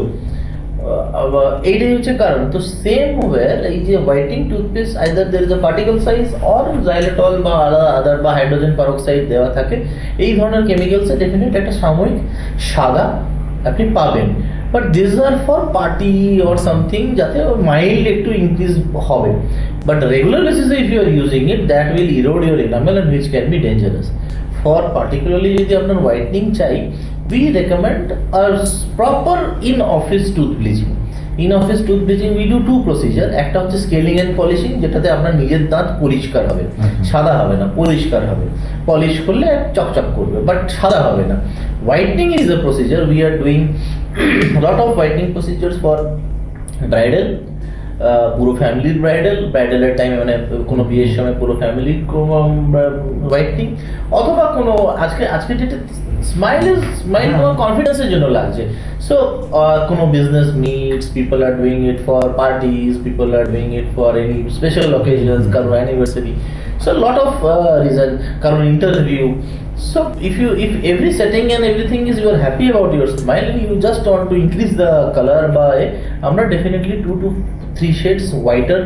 এইটাই হচ্ছে কারণ। তো সেম ওয়ের এই যে whitening toothpaste either there is a particle size or xylitol বা আদার বা হাইড্রোজেন পারক্সাইড দেওয়া থাকে, এই ধরনের কেমিক্যালসে ডেফিনেট একটা সাময়িক সাদা আপনি পাবেন, but this are for party or something, যাতে মাইল্ড একটু ইনক্রিজ হবে। বাট রেগুলার বেসিসে if you are using it, that will erode your enamel and which can be dangerous. For particularly যদি আপনার হোয়াইটনিং চাই, we recommend a proper in-office tooth bleaching. In-office tooth bleaching we do 2 procedure, একটা হচ্ছে স্কেলিং এন্ড পলিশিং, যেটাতে আপনার নিজের দাঁত পরিষ্কার হবে, সাদা হবে না, পরিষ্কার হবে, পলিশ করলে চকচক করবে বাট সাদা হবে না। Whitening is a procedure, we are doing lot of whitening procedures for bridal, পুরো ফ্যামিলির ব্রাইডালের টাইমে, মানে কোনো বিয়ের সময় পুরো ফ্যামিলির হোয়াইটনিং, অথবা কোনো আজকে যেটা স্মাইল তোমার কনফিডেন্সের জন্য লাগছে। সো কোনো business meets, people are doing it for parties, people are doing it for any special occasions, কারোর anniversary, so lot of reason, কারোর interview. So if every setting and everything is you are happy about your smile and you just want to increase the color by, আমরা definitely 2 to 3 shades whiter,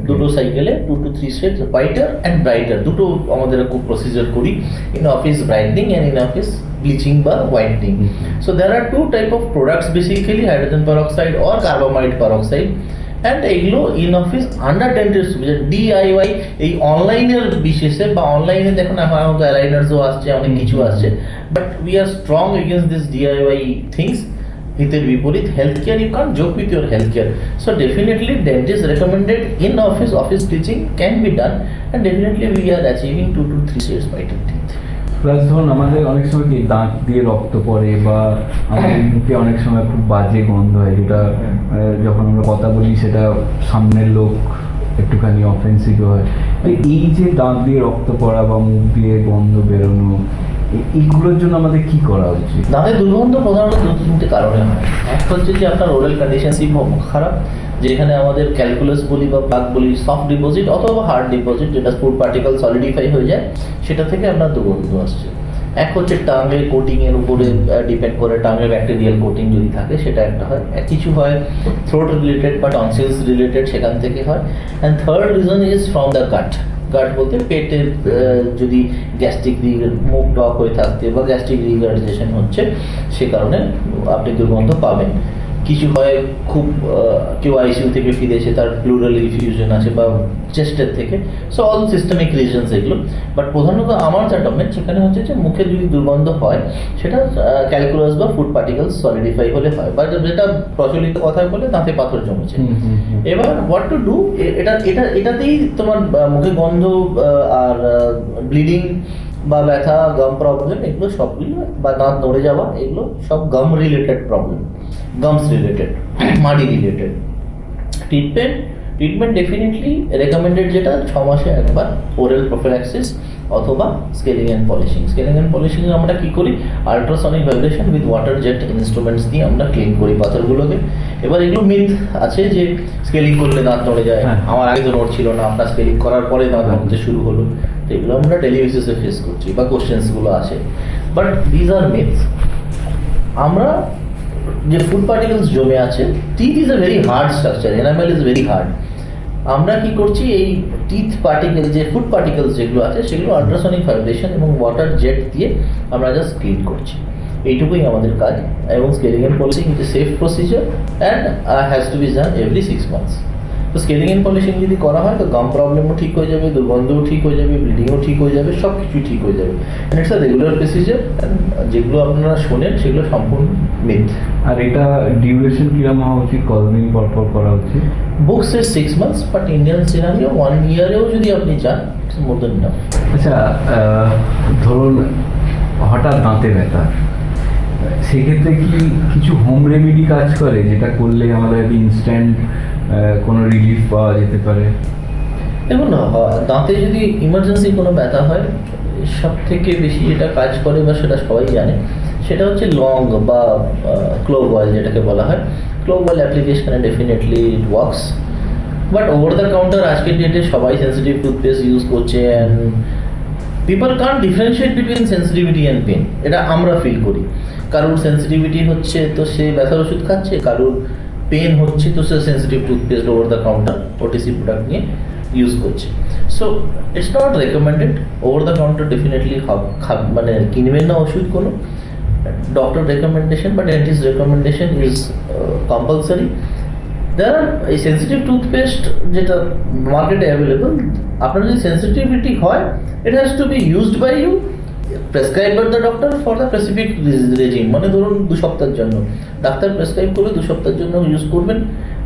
দুটো সাইকেলে 2 to 3 shades whiter and brighter দুটো আমাদের খুব প্রসিজার করি in office brightening and in office bleaching বা whitening. So there are 2 type of products basically, hydrogen peroxide or carbamide peroxide, and এগুলো in office under dentist DIY, এই অনলাইনের বিশেষে বা অনলাইনে দেখুন আমার মতো অ্যালাইনার্সও আসছে, অনেক কিছু আসছে, but we are strong against this DIY things. হিতের বিপরীত health care, you can joke with your health care. So definitely dentist recommended in office bleaching can be done, and definitely we are achieving 2 to 3 shades whiter teeth. Plus ধরুন আমাদের অনেক সময় কি দাঁত দিয়ে রক্ত পড়ে বা আমাদের মুখে অনেক সময় খুব বাজে গন্ধ হয়, যেটা যখন আমরা কথা বলি সেটা সামনের লোক একটুখানি অফেন্সিভ হয়। এই যে দাঁত দিয়ে রক্ত পড়া বা মুখ দিয়ে গন্ধ বেরোনো, এইগুলোর জন্য আমাদের কি করা উচিত? দাঁতের দুর্গন্ধ প্রধানত 2-3টে কারণে হয়। এক হচ্ছে যে আপনার ওরাল কন্ডিশনশিপ খারাপ, যেখানে আমাদের ক্যালকুলাস বলি বা প্লাক বলি, সফট ডিপোজিট অথবা হার্ড ডিপোজিট, যেটা ফুড পার্টিকেল সলিডিফাই হয়ে যায়, সেটা থেকে আপনার দুর্গন্ধ আসছে। এক হচ্ছে টাঙ্গের কোটিংয়ের উপরে ডিপেন্ড করে, টাঙ্গের ব্যাকটেরিয়াল কোটিং যদি থাকে সেটা একটা হয়। কিছু হয় থ্রোট রিলেটেড বা টনসিলস রিলেটেড, সেখান থেকে হয়। And third reason is from the gut. Gut বলতে পেটের যদি গ্যাস্ট্রিক মুখ টক হয়ে থাকতে বা গ্যাস্ট্রিক রিগার্ডিজেশন হচ্ছে, সে কারণে আপনি দুর্গন্ধ পাবেন। কিছু হয় খুব কেউ আইসিইউ থেকে ফিরেছে, তার প্লুরাল রিফিউশন আছে বা চেস্টের থেকে, সো অল সিস্টেমিক রিজনস এগুলো। বাট প্রধানত আমার যা ডমেন, সেখানে হচ্ছে যে মুখে যদি দুর্গন্ধ হয়, সেটা ক্যালকুলাস বা ফুড পার্টিকেলস সলিডিফাই হলে হয়, বা যেটা প্রচলিত কথায় বলে দাঁতে পাথর জমেছে। এবার হোয়াট টু ডু, এটাতেই তোমার মুখে গন্ধ আর ব্লিডিং বা ব্যথা, গাম প্রবলেম, এগুলো সবগুলো, বা দাঁত নড়ে যাওয়া, এগুলো সব গাম রিলেটেড প্রবলেম, গামস রিলেটেড, মাড়ি রিলেটেড। ট্রিটমেন্ট ডেফিনেটলি রেকমেন্ডেড যেটা 6 মাসে একবার ওরাল প্রোফিল্যাক্সিস অথবা scaling and polishing. Scaling and polishing আমরা কি করি, ultrasonic vibration with water jet instruments দিয়ে আমরা ক্লিন করি পাথরগুলোকে। এবার এগুলো মিথ আছে যে স্কেলিং করলে দাঁত নড়ে যায়, আমার আগে তো নড়ছিল না, আপনার স্কেলিং করার পরে দাঁত নড়তে শুরু হলো। তো এগুলো আমরা ডেলি বেসিসে ফেস করছি বা কোশ্চেন্সগুলো আসে, বাট দিজ আর মিথ। আমরা যে ফুড পার্টিকেলস জমে আছে, teeth is a very hard structure, enamel is very hard. আমরা কি করছি, এই টিথ পার্টিকেল, যে ফুড পার্টিকেলস যেগুলো আছে, সেগুলো আল্ট্রাসনিক ভাইব্রেশন এবং ওয়াটার জেট দিয়ে আমরা জাস্ট ক্লিন করছি। এইটুকুই আমাদের কাজ। এবং scaling and polishing is a safe procedure and has to be done every 6 months. তো স্কেলিং অ্যান্ড পলিশিং যদি করা হয়, তো গাম প্রবলেমও ঠিক হয়ে যাবে, দুর্গন্ধও ঠিক হয়ে যাবে, ব্লিডিংও ঠিক হয়ে যাবে, সব কিছুই ঠিক হয়ে যাবে। And it's a regular procedure. যেগুলো আপনারা শোনেন সেগুলো সম্পূর্ণ মিথ। আর এটা ডিউরেশন কিরকম হওয়া উচিত, কতদিন পর পর করা উচিত? বুক সেজ 6 মান্থস, বাট ইন্ডিয়ান সিনারিও 1 ইয়ারেও যদি আপনি চান, মোর দেন ইনাফ। আচ্ছা, ধরুন হঠাৎ দাঁতে ব্যথা, সেক্ষেত্রে কি কিছু হোম রেমেডি কাজ করে, যেটা করলে আমাদের ইনস্ট্যান্ট কোনো রিলিফ পাওয়া যেতে পারে? দেখুন, দাঁতে যদি ইমার্জেন্সি কোনো ব্যথা হয়, সব থেকে বেশি যেটা কাজ করে বা সেটা সবাই জানে, সেটা হচ্ছে লং বা ক্লোভ অয়েল, যেটাকে বলা হয়। ক্লোভ অয়েল অ্যাপ্লিকেশনে definitely it works, but over the counter আজকের ডেটে সবাই সেন্সিটিভ টুথপেস্ট ইউজ করছে, and people can't differentiate between sensitivity and pain. এটা আমরা ফিল করি। কারোর সেন্সিটিভিটি হচ্ছে তো সে ব্যথার ওষুধ খাচ্ছে, কারোর পেন হচ্ছে তো সে sensitive toothpaste over the counter OTC product নিয়ে ইউজ করছে। So it's not recommended. Over the counter definitely মানে কিনবেন না ওষুধ কোনো, ডক্টর রেকমেন্ডেশন বা ডেন্টিস্ট রেকমেন্ডেশন ইজ কম্পালসারি। এই সেন্সিটিভ টুথপেস্ট যেটা মার্কেটে অ্যাভেলেবল, আপনার যদি সেন্সিটিভিটি হয়, it has to be used by you, prescribe by the doctor for the specific regime. মানে ধরুন 2 সপ্তাহের জন্য ডাক্তার প্রেসক্রাইব করে 2 সপ্তাহের জন্য ইউজ করবেন।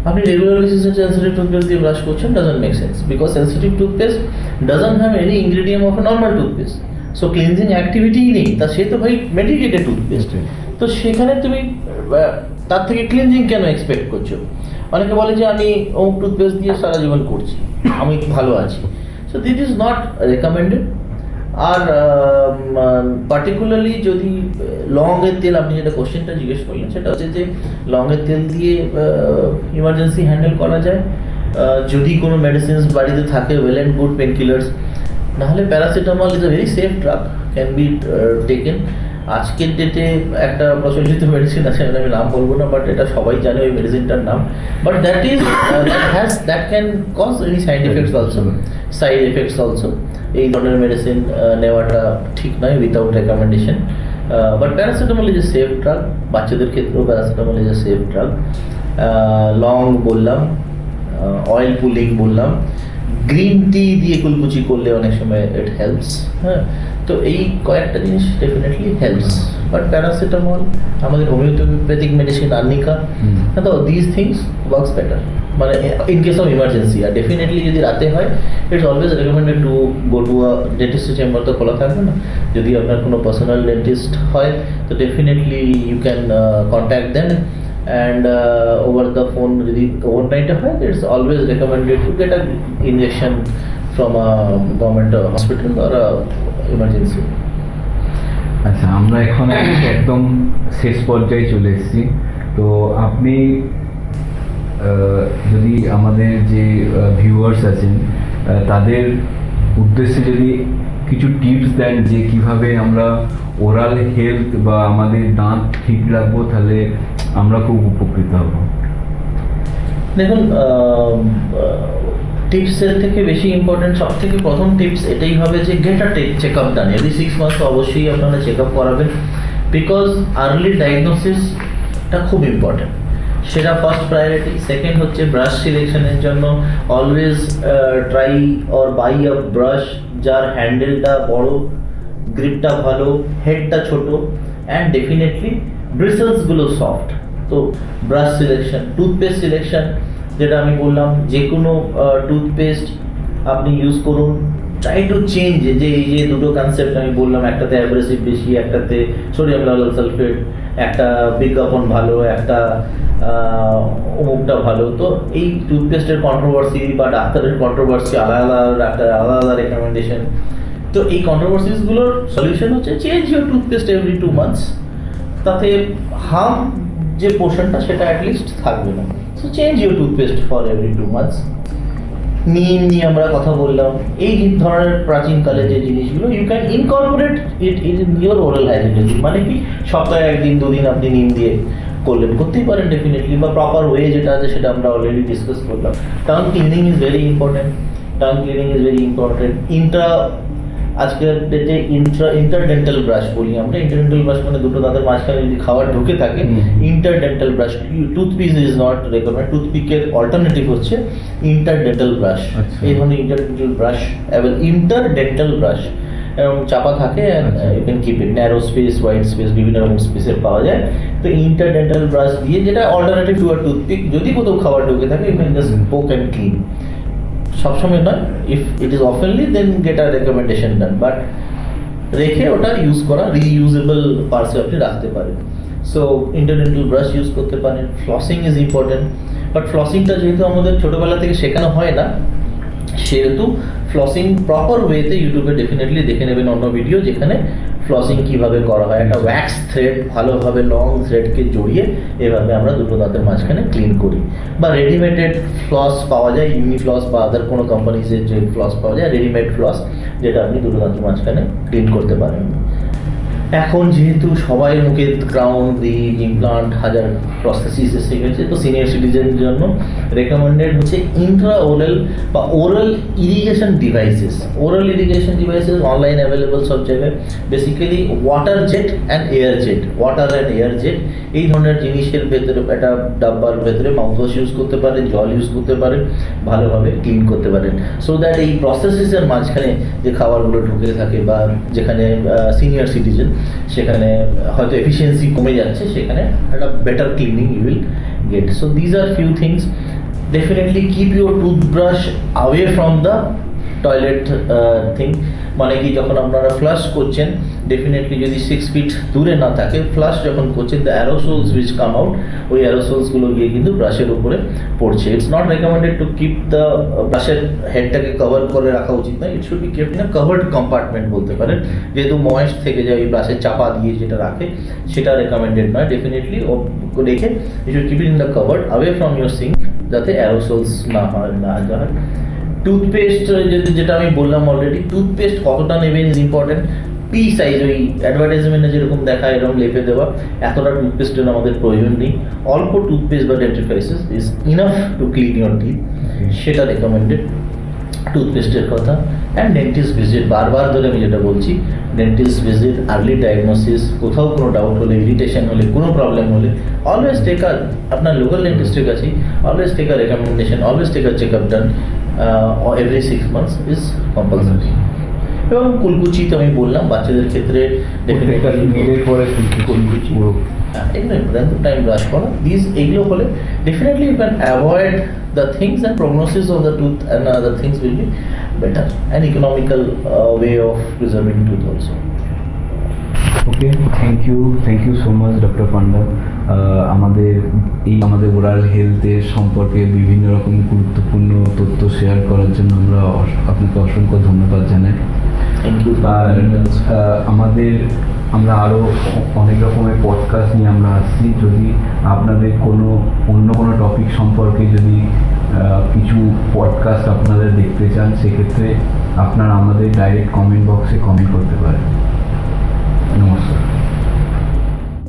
আপনি রেগুলার বেসিসে সেন্সিটিভ টুথপেস্ট দিয়ে ব্রাশ করছেন, doesn't make sense, because sensitive toothpaste doesn't have any ingredient of a normal toothpaste. So cleansing অ্যাক্টিভিটিই নেই, তা সে তো ভাই মেডিকেটেড টুথপেস্ট। তো সেখানে তুমি তার থেকে ক্লিনজিং কেন এক্সপেক্ট করছো? অনেকে বলে যে আমি অমুক টুথপেস্ট দিয়ে সারা জীবন করছি, আমি ভালো আছি। So this is not recommended. আর পার্টিকুলারলি যদি লংয়ের তেল, আপনি যেটা কোশ্চেনটা জিজ্ঞেস করলেন, সেটা হচ্ছে যে লংয়ের তেল দিয়ে ইমার্জেন্সি হ্যান্ডেল করা যায় যদি কোনো মেডিসিনস বাড়িতে থাকে, well and good painkillers. নাহলে paracetamol is a very safe drug, can be taken. আজকের ডেটে একটা প্রচলিত মেডিসিন আছে, আমি নাম বলবো না, বাট এটা সবাই জানে ওই মেডিসিনটার নাম, but that can cause any side effects also. এই ধরনের মেডিসিন নেওয়াটা ঠিক নয় without recommendation. But paracetamol is a safe drug, বাচ্চাদের ক্ষেত্রেও paracetamol is a safe drug. লং বললাম, অয়েল পুলিং বললাম, গ্রিন টি দিয়ে কুলকুচি করলে অনেক সময় ইট হেল্পস। হ্যাঁ, তো এই কয়েকটা জিনিস ডেফিনেটলি হেল্পস। বাট প্যারাসিটামল, আমাদের হোমিওপ্যাথিক মেডিসিন আর্নিকা, তো দিস থিংস ওয়ার্কস বেটার, মানে ইন কেস অফ ইমার্জেন্সি। আর ডেফিনেটলি যদি রাতে হয়, it's always recommended to go to a ডেন্টিস্টের চেম্বার। তো খোলা থাকবে না, যদি আপনার কোনো পার্সোনাল ডেন্টিস্ট হয়, তো ডেফিনেটলি ইউ ক্যান কন্ট্যাক্ট দেন। And over the phone, যদি overnight হয়, it's always recommended to get an injection from a government hospital or a emergency. আচ্ছা, আমরা এখন একদম শেষ পর্যায়ে চলে এসেছি। তো আপনি যদি আমাদের যে ভিউয়ার্স আছেন তাদের উদ্দেশ্যে যদি কিছু টিপস দেন যে কিভাবে আমরা ওরাল হেলথ বা আমাদের দাঁত ঠিক রাখবো, তাহলে আমরা খুব উপকৃত হব। দেখুন, টিপসের থেকে বেশি ইম্পর্টেন্ট, সব থেকে প্রথম টিপস এটাই হবে যে get a check up done. Every 6 months অবশ্যই আপনারা চেক আপ করাবেন, বিকজ আর্লি ডায়াগনোসিসটা খুব ইম্পর্টেন্ট, সেটা ফার্স্ট প্রায়োরিটি। সেকেন্ড হচ্ছে ব্রাশ সিলেকশনের জন্য always try or buy a brush যার হ্যান্ডেলটা বড়, গ্রিপটা ভালো, হেডটা ছোট, অ্যান্ড ডেফিনেটলি ব্রিসেলসগুলো সফট। তো ব্রাশ সিলেকশন, টুথপেস্ট সিলেকশন, যেটা আমি বললাম যে কোনো টুথপেস্ট আপনি ইউজ করুন, ট্রাই টু চেঞ্জ। যে এই যে দুটো কনসেপ্ট আমি বললাম, একটাতে অ্যাব্রেসিভ বেশি, একটাতে সোডিয়াম লাউরাল সালফেট, একটা বিজ্ঞাপন ভালো, একটা অমুকটা ভালো। তো এই টুথপেস্টের কন্ট্রোভার্সি বা ডাক্তারের কন্ট্রোভার্সি, আলাদা আলাদা ডাক্তার আলাদা আলাদা রেকমেন্ডেশন। তো এই কন্ট্রোভার্সিসগুলোর সলিউশন হচ্ছে change your toothpaste every 2 months. তাতে হার্ম যে পোর্শনটা সেটা অ্যাটলিস্ট থাকবে না। So change your toothpaste for every 2 months. নিম নিয়ে আমরা কথা বললাম, এই ধরনের প্রাচীনকালে যে জিনিসগুলো you can incorporate it in your oral hygiene. মানে কি, সপ্তাহে 1-2 দিন আপনি নিম দিয়ে করতেই পারেন ডেফিনেটলি, বা প্রপার ওয়ে যেটা আছে সেটা আমরা অলরেডি ডিসকাস করলাম। Tongue cleaning is very important, আজকের ডেটে ইন্টারডেন্টাল ব্রাশ বলি আমরা। ইন্টারডেন্টাল ব্রাশ মানে দুটো দাঁতের মাঝখানে যদি খাবার ঢুকে থাকে, interdental brush. Toothpick is not recommend, টুথপিকের অল্টারনেটিভ হচ্ছে ইন্টারডেন্টাল ব্রাশ। এই ধরনের ইন্টারডেন্টাল ব্রাশ, ইন্টারডেন্টাল ব্রাশ এরকম চাপা থাকে, you can keep it narrow space, wide space, বিভিন্ন রকম স্পেসের পাওয়া যায়। তো ইন্টারডেন্টাল ব্রাশ দিয়ে, যেটা অল্টারনেটিভ টু আর টুথপিক, যদি কোথাও খাবার ঢুকে থাকে you can just poke and clean. সবসময় নয়, if it is oftenly then get a recommendation done, but রেখে ওটা ইউজ করা, রিইউজেবল পার্সে আপনি রাখতে পারেন। সো ইন্টারডেন্টাল ব্রাশ ইউজ করতে পারেন। ফ্লসিং ইজ ইম্পর্টেন্ট, বাট ফ্লসিংটা যেহেতু আমাদের ছোটোবেলা থেকে শেখানো হয় না, সেহেতু ফ্লসিং প্রপার ওয়েতে ইউটিউবে ডেফিনেটলি দেখে নেবেন অন্য ভিডিও, যেখানে ফ্লসিং কীভাবে করা হয়। একটা ওয়্যাক্স থ্রেড, ভালোভাবে লং থ্রেডকে জড়িয়ে এভাবে আমরা দুটো দাঁতের মাঝখানে ক্লিন করি। বা রেডিমেডেড ফ্লস পাওয়া যায়, ইউনিফ্লস বা আদার কোনো কোম্পানিজের যে ফ্লস পাওয়া যায়, রেডিমেড ফ্লস, যেটা আপনি দুটো দাঁতের মাঝখানে ক্লিন করতে পারেন। এখন যেহেতু সবাই মুখে ক্রাউন, ব্রিজ, ইমপ্লান্ট, হাজার প্রসেসিস এসে গেছে, তো সিনিয়র সিটিজেনের জন্য রেকমেন্ডেড হচ্ছে ইন্ট্রা ওরাল বা oral irrigation devices. Oral irrigation devices online available সব জায়গায়। Basically water jet and air jet, water and air jet, এই ধরনের জিনিসের ভেতরে একটা ডাব্বার ভেতরে মাউথওয়াশ ইউজ করতে পারেন, জল ইউজ করতে পারেন, ভালোভাবে ক্লিন করতে পারেন। সো দ্যাট এই প্রসেসেসের মাঝখানে যে খাবারগুলো ঢুকে থাকে, বা যেখানে সিনিয়র সিটিজেন, সেখানে হয়তো এফিসিয়েন্সি কমে যাচ্ছে, সেখানে একটা better cleaning you will get. So these are few things. Definitely keep your toothbrush away from the toilet thing. মানে কি, যখন আপনারা ফ্লাশ করছেন, ডেফিনেটলি যদি 6 ফিট দূরে না থাকে, ফ্লাশ যখন করছেন, the aerosols which come out, ওই অ্যারোসোলসগুলো গিয়ে কিন্তু ব্রাশের উপরে পড়ছে। It's not recommended to keep the ব্রাশের হেডটাকে কভার করে রাখা উচিত নয়। It should be kept in a covered compartment বলতে পারেন, যেহেতু ময়েস্ট থেকে যায় ওই ব্রাশের চাপা দিয়ে যেটা রাখে, সেটা রেকমেন্ডেড নয়। ডেফিনেটলি রেখে you should keep it in the covered away from your sink, যাতে অ্যারোসোলস না হয়। টুথপেস্ট যেটা আমি বললাম অলরেডি, টুথপেস্ট কতটা নেবেন ইজ ইম্পর্টেন্ট। পি সাইজ, ওই অ্যাডভার্টাইজমেন্টে যেরকম দেখায় এরকম লেপে দেওয়া, এতটা টুথপেস্টের আমাদের প্রয়োজন নেই। অল্প টুথপেস্ট বা dentifrices is enough to clean your teeth, সেটা রেকমেন্ডেড টুথপেস্টের কথা। অ্যান্ড ডেন্টিস্ট ভিজিট, বারবার ধরে আমি যেটা বলছি, ডেন্টিস্ট ভিজিট, আর্লি ডায়াগনোসিস, কোথাও কোনো ডাউট হলে, ইরিটেশন হলে, কোনো প্রবলেম হলে, অলওয়েজ টেক আ, আপনার লোকাল ডেন্টিস্টের কাছে always take a recommendation, always take a check up done every 6 months is compulsory. এবং কুলকুচি তো আমি বললাম, বাচ্চাদের ক্ষেত্রে কুলকুচি, এগুলো টাইম ব্রাশ করা, এগুলো হলে definitely you can avoid the things, and prognosis of the tooth and other things will be better, and economical way of preserving tooth also. Okay, thank you so much doctor Panda. আমাদের ওরাল হেলথের সম্পর্কে বিভিন্ন রকম গুরুত্বপূর্ণ তথ্য শেয়ার করার জন্য আপনাকে অসংখ্য ধন্যবাদ জানাই। আর আমরা আরও অনেক রকমের পডকাস্ট নিয়ে আমরা আসছি। যদি আপনাদের অন্য কোনো টপিক সম্পর্কে যদি কিছু পডকাস্ট আপনাদের দেখতে চান, সেক্ষেত্রে আপনারা আমাদের ডাইরেক্ট কমেন্ট বক্সে কমেন্ট করতে পারেন। নমস্কার।